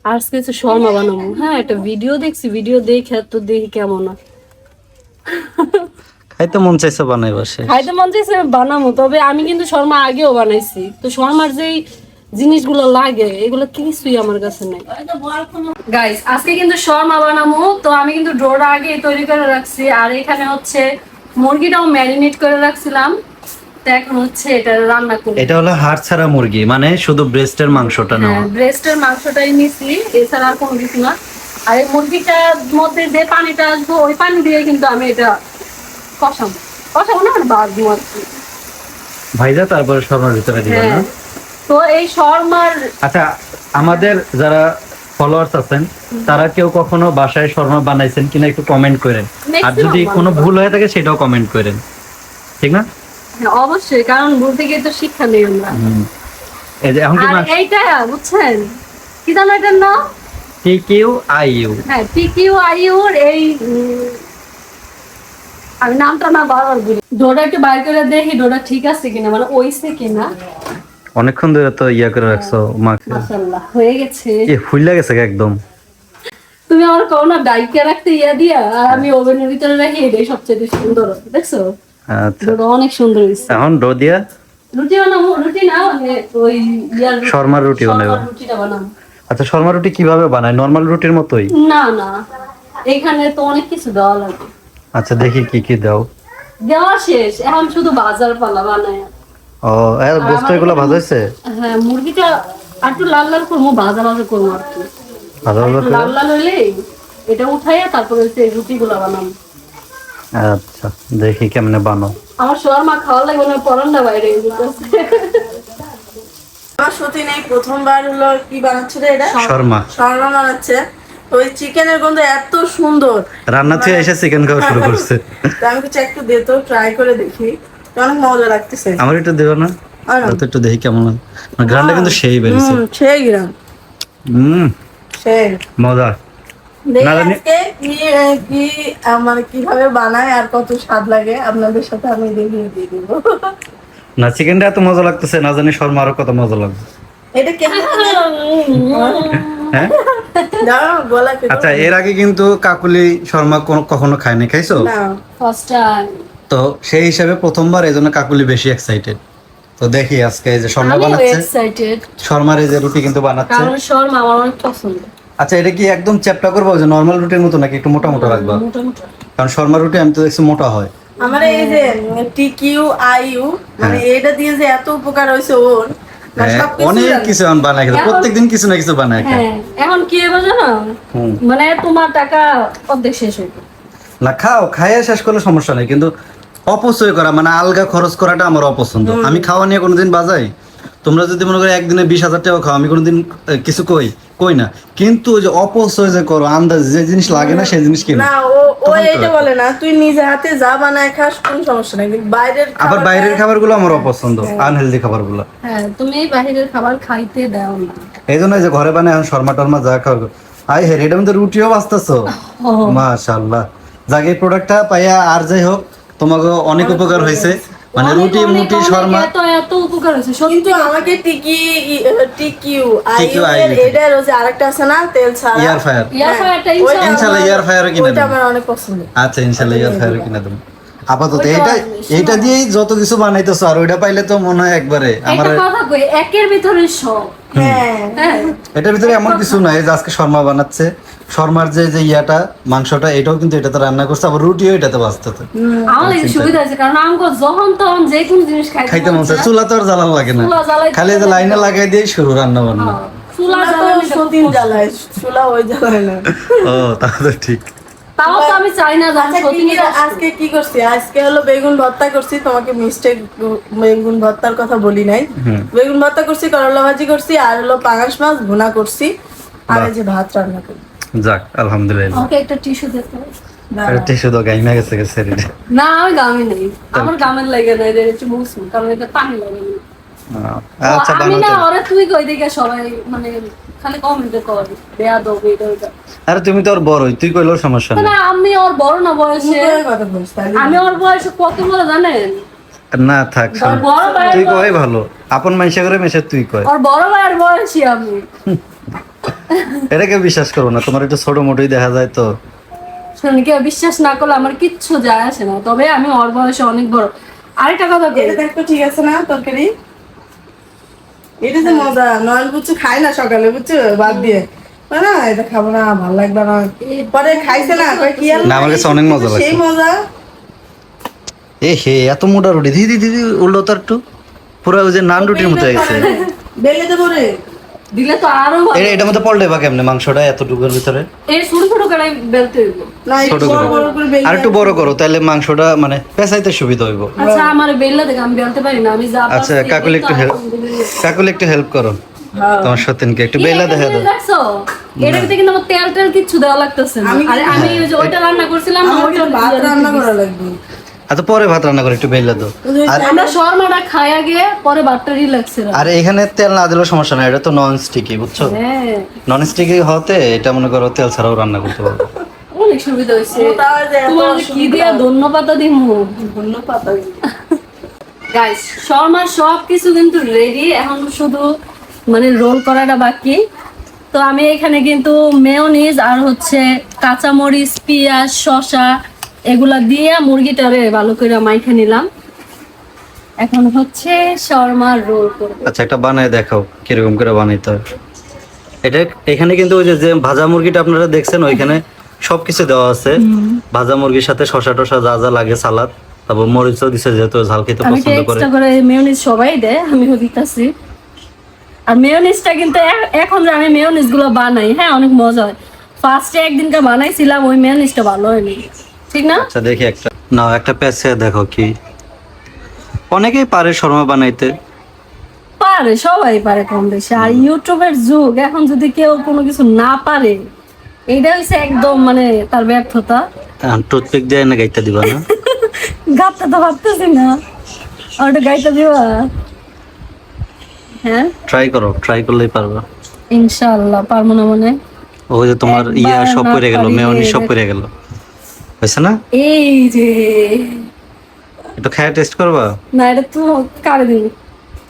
S2: আজকে হচ্ছে শর্মা বানাবো। হ্যাঁ, একটা ভিডিও দেখছি, ভিডিও দেখে তো দেখি কেমন না,
S1: খাইতে মন চাইছে বানাই বসে।
S2: খাইতে মন চাইছে বানাবো। তবে আমি কিন্তু শর্মা আগেও বানাইছি, তো শর্মার যেই জিনিসগুলো লাগে এগুলো কিছুই আমার কাছে নেই। গাইস আজকে কিন্তু শর্মা বানাবো, তো আমি কিন্তু ডোটা আগে তৈরি করে রাখছি, আর এখানে হচ্ছে মুরগিটাও ম্যারিনেট করে রাখছিলাম। তো এখন হচ্ছে এটা রান্না করব।
S1: এটা হলো হাড় ছাড়া মুরগি, মানে শুধু ব্রেস্টের মাংসটা নেওয়া।
S2: হ্যাঁ, ব্রেস্টের মাংসটাই নিছি, এছাড়া আর কোনো কিছু না। আর এই মুরগিটার মধ্যে যে পানিটা আসবো ওই পানি দিয়ে কিন্তু আমি এটা কষাবো না, আর বাড়বো আর কি।
S1: ভাইজা তারপরে শর্মার ভিতরে দিবা না?
S2: হ্যাঁ, তো এই শর্মার
S1: আচ্ছা, আমাদের যারা ফলোয়ার্স আছেন তারা কেউ কখনো বাসায় শর্মা বানাইছেন কিনা একটু কমেন্ট করেন, আর যদি কোনো ভুল হয়ে থাকে সেটাও কমেন্ট করেন, ঠিক না?
S2: হ্যাঁ অবশ্যই, কারণ বলতে গিয়ে তো শিক্ষা নেই আমরা।
S1: এই যে এখন কি
S2: আর এইটা বুঝছেন কি জানো এটার নাম?
S1: TQIU।
S2: হ্যাঁ, TQIU এই আমি নামটা না বারবার বলি। ডোটা একটু বাইর করে দেখি ডোটা ঠিক আছে কিনা, মানে ওইছে কিনা।
S1: অনেকক্ষণ ধরে তো ইয়া করে রাখছো মাকে।
S2: মাশাআল্লাহ হয়ে গেছে।
S1: ফুইলা গেছে একদম।
S2: তুমি আমার করোনা ডাইকে রাখতে ইয়া দিয়া, আর আমি ওভেনের ভিতরে রাখি, এটাই সবচেয়ে সুন্দর। দেখছো
S1: আচ্ছা,
S2: ডোটা অনেক সুন্দর হয়েছে।
S1: এখন ডো দিয়া
S2: রুটি বানাবো, রুটি না মানে ওই ইয়ার
S1: শর্মার রুটি বানাবো।
S2: শর্মার রুটিটা বানাবো।
S1: আচ্ছা, শর্মা রুটি কিভাবে বানায়? নরমাল রুটির মতোই?
S2: না না, এখানে তো অনেক কিছু দেওয়া লাগে।
S1: আচ্ছা, দেখি কি কি দাও।
S2: দেওয়া শেষ, এখন শুধু বাজার পালা বানায়।
S1: ও, এর গোস্ত এগুলো ভাজা হয়েছে?
S2: হ্যাঁ, মুরগিটা আর একটু লাল লাল করবো, ভাজা ভাজা করবো আর কি।
S1: ভাজা ভাজা করে?
S2: লাল লাল হইলে এটা উঠাইয়া তারপরে হচ্ছে রুটিগুলো বানাবো।
S1: আচ্ছা, দেখি কেমনে বানাও।
S2: আমার শর্মা খাওয়া লাগবে না, পরান্ডা বাইরে যেতেছে।
S3: আমার সত্যি নেই, প্রথমবার হলো কি বানাচ্ছে রে এটা?
S1: শর্মা।
S3: শর্মা বানাচ্ছে। ওই চিকেনের গন্ধ এত সুন্দর,
S1: রান্না থেকে এসে চিকেন খাওয়া শুরু করছে।
S3: তো আমি কিছু একটু দে তো, ট্রাই করে দেখি, অনেক মজা লাগতেছে।
S1: আমার একটু দেবো না? তো একটু দেখি কেমন লাগে। গ্রানটা কিন্তু সেই বেরিয়েছে।
S3: সেই গ্রাম, সেই
S1: মজা।
S3: দেখি
S1: না জানি-
S3: আজকে কি মানে কিভাবে বানায় আর কত স্বাদ লাগে আপনাদের সাথে আমি দেখিয়ে দিয়ে দিব।
S1: না, চিকেনটা এত মজা লাগতেছে, না জানি শর্মা আরো কত মজা লাগবে।
S3: এটা কেমন
S1: হ্যাঁ,
S3: দাঁড়াও, গলা কেটে
S1: আচ্ছা, এর আগে কিন্তু কাকুলি শর্মা কখনো খায়নি, খাইছো?
S3: না।
S2: ফার্স্ট টাইম
S1: তো সেই হিসাবে প্রথমবার, এই জন্য কাকুলি বেশি এক্সাইটেড। তো দেখি আজকে এই যে শর্মা
S2: আমি
S1: বানাচ্ছে,
S2: এক্সাইটেড,
S1: শর্মার এই যে রুটি কিন্তু বানাচ্ছে।
S2: কারণ শর্মা আমার অনেক পছন্দ।
S1: আচ্ছা, এটা কি একদম চ্যাপটা করবো যে নরমাল রুটির মতো, নাকি একটু মোটা মোটা রাখবা?
S2: মোটামুটি
S1: কারণ শর্মা রুটি আমি তো দেখছি মোটা হয়।
S3: আমার এই যে TQIU মানে এটা দিয়ে যে এত উপকার হয়েছে ওর, মানে
S1: হ্যাঁ,
S3: সবকিছু
S1: অনেক
S3: জানে।
S1: কিছু আমি বানাই খাই, প্রত্যেকদিন কিছু না কিছু বানাই খাই।
S2: হ্যাঁ, এখন কি হবে জানো,
S1: হুম।
S2: মানে তোমার টাকা অর্ধেক শেষ হইবে।
S1: না, খাও, খাইয়ে শেষ করলে সমস্যা নেই, কিন্তু অপচয় করা মানে আলগা খরচ করাটা আমার অপছন্দ। আমি খাওয়া নিয়ে কোনোদিন বাজাই? তোমরা যদি মনে করো একদিনে 20,000 টাকা খাও, আমি কোনোদিন কিছু কই না, কিন্তু ওই যে অপচয় যে করো, আন্দাজ যে জিনিস লাগে না সেই জিনিস কিনো।
S3: না, ও এইটা বলে না, তুই নিজে হাতে যা বানায় খাস কোনো সমস্যা নাই, কিন্তু বাইরের
S1: আবার
S3: খাবার
S1: বাইরের খাবারগুলো আমার অপছন্দ, আনহেলদি খাবারগুলো।
S2: হ্যাঁ, তুমি বাহিরের খাবার খাইতে দাও না।
S1: এই জন্য যে ঘরে বানায় এখন শর্মা টর্মা যা খাও, আই হে, এটার মধ্যে রুটিও বাঁচতেছো, মাশাআল্লাহ। যাকে এই প্রোডাক্টটা পাইয়া আর যাই হোক, তোমাকে অনেক উপকার হয়েছে, মানে
S2: অনেক,
S1: রুটি
S2: অনেক,
S1: মুটি
S2: অনেক,
S1: শর্মা।
S2: এত উপকার হয়েছে সত্যি।
S3: কিন্তু আমাকে TQIU এর
S1: লিখে।
S3: এটা রোজে আরেকটা আছে না, তেল ছাড়া
S1: ইয়ার ফায়ার।
S2: ইয়ার ফায়ারটা
S3: ওইটা
S2: ইনশাআল্লাহ
S1: ইনশাআল্লাহ ইয়ার ফায়ারও কিনে
S3: ওইটা
S1: দেবো।
S3: আমার অনেক পছন্দ।
S1: আচ্ছা, ইনশাআল্লাহ ইয়ার ফায়ারও কিনে দেবো। আপাতত
S2: ওইটা
S1: এইটা
S2: শোনো।
S1: এইটা দিয়েই যত কিছু বানাইতেছো, আর ওইটা পাইলে তো মনে হয় একবারে আমার
S2: একটা কথা কই, একের ভিতরে সব।
S3: হ্যাঁ
S2: হ্যাঁ
S1: এটার ভিতরে এমন কিছু নাই যে আজকে শর্মা বানাচ্ছে, শর্মার যে যে ইয়াটা মাংসটা এটাও কিন্তু এটাতে রান্না করছে, আবার রুটিও এটাতে বাঁচতেছে।
S2: আমার লাগে সুবিধা আছে, কারণ আমাকে যখন তখন যে কোনো জিনিস
S1: খাইতে মন চায়, চুলা তো আর জ্বালানো লাগে না,
S2: চুলা জ্বালাইতে
S1: খালি যে লাইনে লাগাই দিয়ে শুরু রান্না বান্না।
S2: চুলা
S3: চুলা তো
S2: জ্বালানি
S3: সতীন জ্বালায়, চুলা ওই জ্বালায় না।
S1: ও তাহলে ঠিক।
S2: তাও তো আমি চাই না যে আমি
S3: আচ্ছা,
S2: সতীনের
S3: আজকে কি করছি? আজকে হলো বেগুন ভর্তা করছি, তোমাকে মিস্টেক বেগুন ভর্তার কথা বলি নাই। বেগুন ভর্তা করছি, করলা ভাজি করছি, আর হলো পাঙাশ মাছ ভুনা করছি, আর এই যে ভাত রান্না করি।
S1: যাক আলহামদুলিল্লাহ।
S2: আমাকে একটা টিস্যু দিতে হবে।
S1: এটা টিস্যু তো গাইমা গেছে গেছে রে।
S2: না আমি গামে নেই, আমার গামের লাগে না, এটা একটু মুসলিম, কারণ এটা পানি লাগে না।
S1: আচ্ছা
S2: ও, আমি না
S1: বানাও।
S2: ওরা তুই কই দেখে সবাই মানে খালি কমেন্টে করে দেয়া দাও এটা ওইটা।
S1: আরে তুমি তো আর বড়ই, তুই কইলেও সমস্যা নেই।
S2: না আমি ওর বড় না বয়সে,
S3: মুখের কথা বলিস তাহলে।
S2: আমি ওর বয়সে কত বড় জানেন?
S1: না থাক শোন।
S2: ওর বড় ভাইয়ের
S1: তুই কই ভালো, আপন মাইসা করে মেশে তুই কয়।
S2: ওর বড় ভাইয়ের বয়সী আমি।
S1: এটাকে বিশ্বাস করবো না, তোমার একটু ছোট মোটোই দেখা যায় তো।
S2: শুনুন, কেউ বিশ্বাস না করলে আমার কিচ্ছু যায় আসে না, তবে আমি ওর বয়সে অনেক বড়। আরেকটা কথা কই,
S3: এটা দেখতো ঠিক আছে না তরকারি? এটা যে মজা, নয়ন বুঝছো খাই না সকালে, বুঝছো বাদ দিয়ে না এটা খাবো না, ভালো লাগবে না, পরে খাইছে না, কয় কি আর
S1: না, আমার কাছে অনেক মজা লাগছে।
S3: সেই মজা।
S1: এ হে এত মোটা রুটি দিদি দিদি উল্টো তো একটু পুরো ওই যে নান রুটির মতো হয়েছে।
S3: বেলে দেবো রে।
S2: দিলে তো আরো ভালো।
S1: এটার মধ্যে পল্টে বা কেমনে মাংসটা এতটুকুর ভিতরে?
S2: এই ছোট ছোট করে বেলতে হইব।
S3: না
S1: ছোট
S3: একটু বড়
S1: করে
S3: বড় করে বেলে।
S1: আর একটু বড় করো, তাহলে মাংসটা মানে পেঁচাইতে সুবিধা হইব।
S2: আচ্ছা আমার বেললা দেখে আমি বেলতে পারি না, আমি যা
S1: আচ্ছা
S2: পারছি,
S1: কাকুলি একটু
S2: এই তো
S1: হেল্প,
S2: আলহামদুলিল্লাহ।
S1: কাকুলি একটু হেল্প করো তোমার সত্যিনকে একটু বেলা
S2: এই
S1: দেখা
S2: একটা
S1: দাও।
S2: জিনিস দেখছো? এটার ভিতরে কিন্তু আমার তেল টেল কিচ্ছু দেওয়া লাগতেছে না। আরে আমি ওই যে ওইটা রান্না করছিলাম না,
S3: আমার
S2: ওইটা
S3: কিন্তু ভাত রান্না করা লাগবে।
S1: আচ্ছা পরে ভাত রান্না করে একটু বেলা দাও। আর
S2: আমরা শর্মাটা খাই আগে, পরে ভাতটা রিল্যাক্সে রাখি।
S1: আর এখানে তেল না দিলেও সমস্যা নাই, এটা তো নন স্টিকি বুঝছো।
S2: হ্যাঁ
S1: নন স্টিকি হতে এটা মনে করো তেল ছাড়াও রান্না করতে পারবে।
S2: অনেক সুবিধা হয়েছে।
S3: তাও যে এত
S2: তোমার কি দিয়া ধন্যবাদ দিমু।
S3: ধন্যবাদ।
S2: গাইস শর্মার সব কিছু কিন্তু রেডি, এখন শুধু মানে রোল করাটা বাকি। তো আমি এখানে কিন্তু মেয়োনিজ আর হচ্ছে কাঁচামরিচ, পেঁয়াজ, শসা এগুলা দিয়ে মুরগিটারে ভালো করে মাইখে নিলাম। এখন হচ্ছে শর্মার রোল করব।
S1: আচ্ছা একটা বানায় দেখাও কিরকম করে বানাইতে হয়। এটা এখানে কিন্তু ওই যে যে ভাজা মুরগিটা আপনারা দেখছেন ওইখানে সবকিছু দেওয়া আছে। ভাজা মুরগির সাথে শসা টসা যা যা লাগে, সালাদ, তারপর মরিচও দিছে যেহেতু ঝাল খেতে
S2: আমি তো
S1: পছন্দ করে।
S2: এক্সট্রা করে মেয়োনিজ সবাই দেয়, আমিও দিতেছি। আর মেয়োনিজটা কিন্তু এখন যে আমি মেয়োনিজ গুলো বানাই, হ্যাঁ অনেক মজা হয়। ফার্স্টে একদিনকে বানাইছিলাম, ওই মেয়োনিজটা ভালো হয়নি, ঠিক না?
S1: আচ্ছা দেখি একটা নাও, একটা প্যাচে দেখো কি। অনেকেই পারে শর্মা বানাইতে।
S2: পারে, সবাই পারে কম বেশি। আর ইউটিউবের যুগ, এখন যদি কেউ কোনো কিছু না পারে, এইটা হচ্ছে একদম মানে তার ব্যর্থতা।
S1: টুথপিক দিয়ে না গাইতে দিবা না?
S2: গাতে তো ভাবতেছি না, আর ওটা গাইতে দিবা? হ্যাঁ
S1: ট্রাই করো, ট্রাই করলেই পারবা।
S2: ইনশাআল্লাহ পারবো না মনে।
S1: ওই যে তোমার
S2: একবার
S1: ইয়া সব
S2: না
S1: পড়ে গেল,
S2: পারিলে
S1: মেয়নি সব পড়ে গেল, হয়েছে না?
S2: এই যে
S1: একটু খায়া টেস্ট করবা?
S2: না, এটা তো কারে দিবি,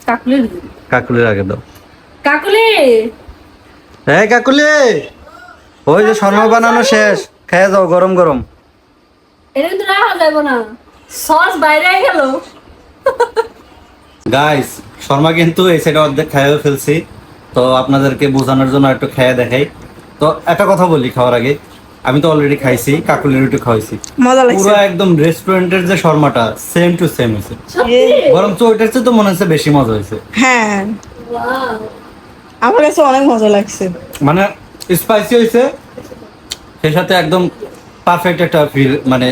S2: কাকুলির দিবি।
S1: কাকুলির আগে দাও।
S2: কাকুলি
S1: হ্যাঁ কাকুলি, ওই যে শর্মা বানানো শেষ, খেয়ে যাও গরম গরম।
S2: এটা কিন্তু রাখা যাবে না, সস বাইরে গেল।
S1: গাইস শর্মা কিন্তু এই সাইডে অর্ধেক খাইয়ে ফেলছি, তো আপনাদেরকে বোঝানোর জন্য একটু খেয়ে দেখাই। তো একটা কথা বলি খাওয়ার আগে, আমি তো অলরেডি খাইছি, কাকুলির রুটি খাইছি,
S3: মজা লাগছে।
S1: পুরো একদম রেস্টুরেন্টের যে শর্মাটা সেম টু সেম হয়েছে,
S2: সত্যি?
S1: বরং ওইটার চেয়ে তো মনে হচ্ছে বেশি মজা হয়েছে।
S3: হ্যাঁ
S2: Wow!
S3: আমার কাছে অনেক মজা লাগছে।
S1: মানে স্পাইসি হয়েছে, সেই সাথে একদম পারফেক্ট একটা ফিল, মানে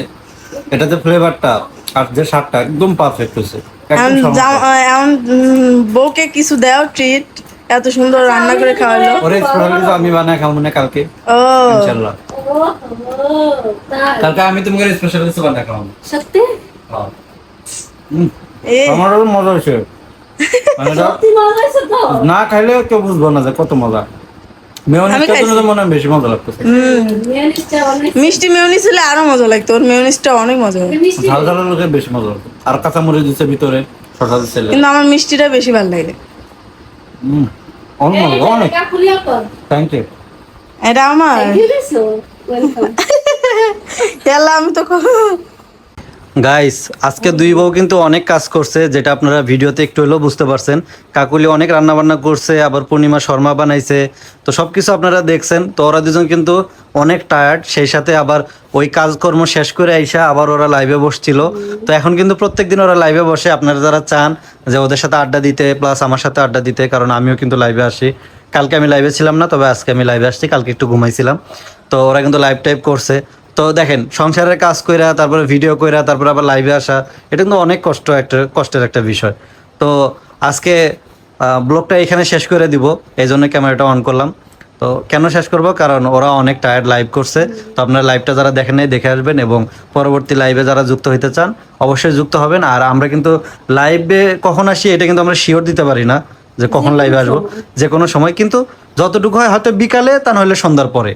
S1: এটাতে ফ্লেভারটা আর যে স্বাদটা একদম পারফেক্ট হয়েছে, একদম চমৎকার।
S3: এমন বউকে কিছু দেও ট্রিট, এত সুন্দর রান্না করে খাওয়ালো।
S1: ওরে স্পেশালি আমি বানায় খাবো না কালকে
S3: ও
S1: ইনশাআল্লাহ।
S2: Oh, তাই?
S1: কালকে আমি তোমাকে স্পেশাল কিছু বানায় খাওয়াবো।
S2: সত্যি?
S1: হ্যাঁ। হুম,
S3: এ
S1: আমারও মজা হয়েছে, মানে এটা
S2: সত্যি মজা হয়েছে তো?
S1: না খাইলে কেউ বুঝবো না যে কত মজা। মেয়নিজটা
S3: খাইছি।
S1: তো মনে হয় বেশি মজা লাগতেছে।
S2: মেয়োনিজটা অনেক
S3: মিষ্টি মেয়নিজ হলে আরো মজা লাগতো, ওর মেয়নিজটা অনেক মজা হয়।
S2: মিষ্টি।
S1: ঝাল ঝালের লোকের বেশি মজা লাগতো, আর কাঁচা মরিচ দিচ্ছে ভিতরে, শসা দিচ্ছে।
S3: কিন্তু আমার মিষ্টিটা বেশি ভালো লাগে।
S1: অনেক
S2: এই
S1: মজা,
S2: যে
S1: অনেক।
S2: কাকুলি আপা,
S1: থ্যাংক ইউ।
S3: এটা আমার
S2: thank you দিছো? Welcome.
S3: এলা আমি তো
S1: গাইস আজকে দুই বউ কিন্তু অনেক কাজ করছে, যেটা আপনারা ভিডিওতে একটু হলেও বুঝতে পারছেন। কাকুলি অনেক রান্না বান্না করছে, আবার পূর্ণিমা শর্মা বানাইছে, তো সবকিছু আপনারা দেখছেন। তো ওরা দুজন কিন্তু অনেক টায়ার্ড, সেই সাথে আবার ওই কাজকর্ম শেষ করে আইসা আবার ওরা লাইভে বসছিল। তো এখন কিন্তু প্রত্যেকদিন ওরা লাইভে বসে, আপনারা যারা চান যে ওদের সাথে আড্ডা দিতে প্লাস আমার সাথে আড্ডা দিতে, কারণ আমিও কিন্তু লাইভে আসি। কালকে আমি লাইভে ছিলাম না, তবে আজকে আমি লাইভে আসছি, কালকে একটু ঘুমাইছিলাম। তো ওরা কিন্তু লাইভ টাইপ করছে। তো দেখেন সংসারের কাজ কইরা তারপরে ভিডিও কইরা তারপরে আবার লাইভে আসা, এটা কিন্তু অনেক কষ্টের একটা বিষয়। তো আজকে ব্লগটা এখানে শেষ করে দিব, এই জন্য ক্যামেরাটা অন করলাম। তো কেন শেষ করব, কারণ ওরা অনেক টায়ার্ড লাইভ করছে। তো আপনারা লাইভটা যারা দেখেন নাই দেখে আসবেন, এবং পরবর্তী লাইভে যারা যুক্ত হতে চান অবশ্যই যুক্ত হবেন। আর আমরা কিন্তু লাইভে কখন আসি এটা কিন্তু আমরা শিওর দিতে পারি না যে কখন লাইভে আসবো, যে কোনো সময়, কিন্তু যতটুকু হয় হয়তো বিকালে, তা নাহলে সন্ধ্যার পরে,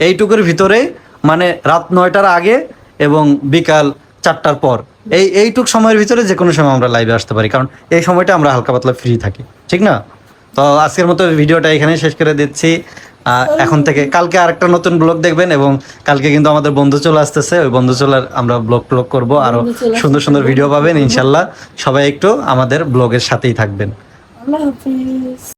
S1: এইটুকুর ভিতরে, মানে রাত 9টার আগে এবং বিকাল 4টার পর, এইটুক সময়ের ভিতরে যে কোনো সময় আমরা লাইভে আসতে পারি, কারণ এই সময়টা আমরা হালকা পাতলা ফ্রি থাকি, ঠিক না? তো আজকের মতো ভিডিওটা এখানে শেষ করে দিচ্ছি। এখন থেকে কালকে আরেকটা নতুন ব্লগ দেখবেন, এবং কালকে কিন্তু আমাদের বন্ধু চলে আসতেছে, ওই বন্ধু চলার আমরা ব্লগ করবো, আরো সুন্দর সুন্দর ভিডিও পাবেন ইনশাল্লাহ। সবাই একটু আমাদের ব্লগের সাথেই থাকবেন।
S3: আল্লাহ হাফিজ।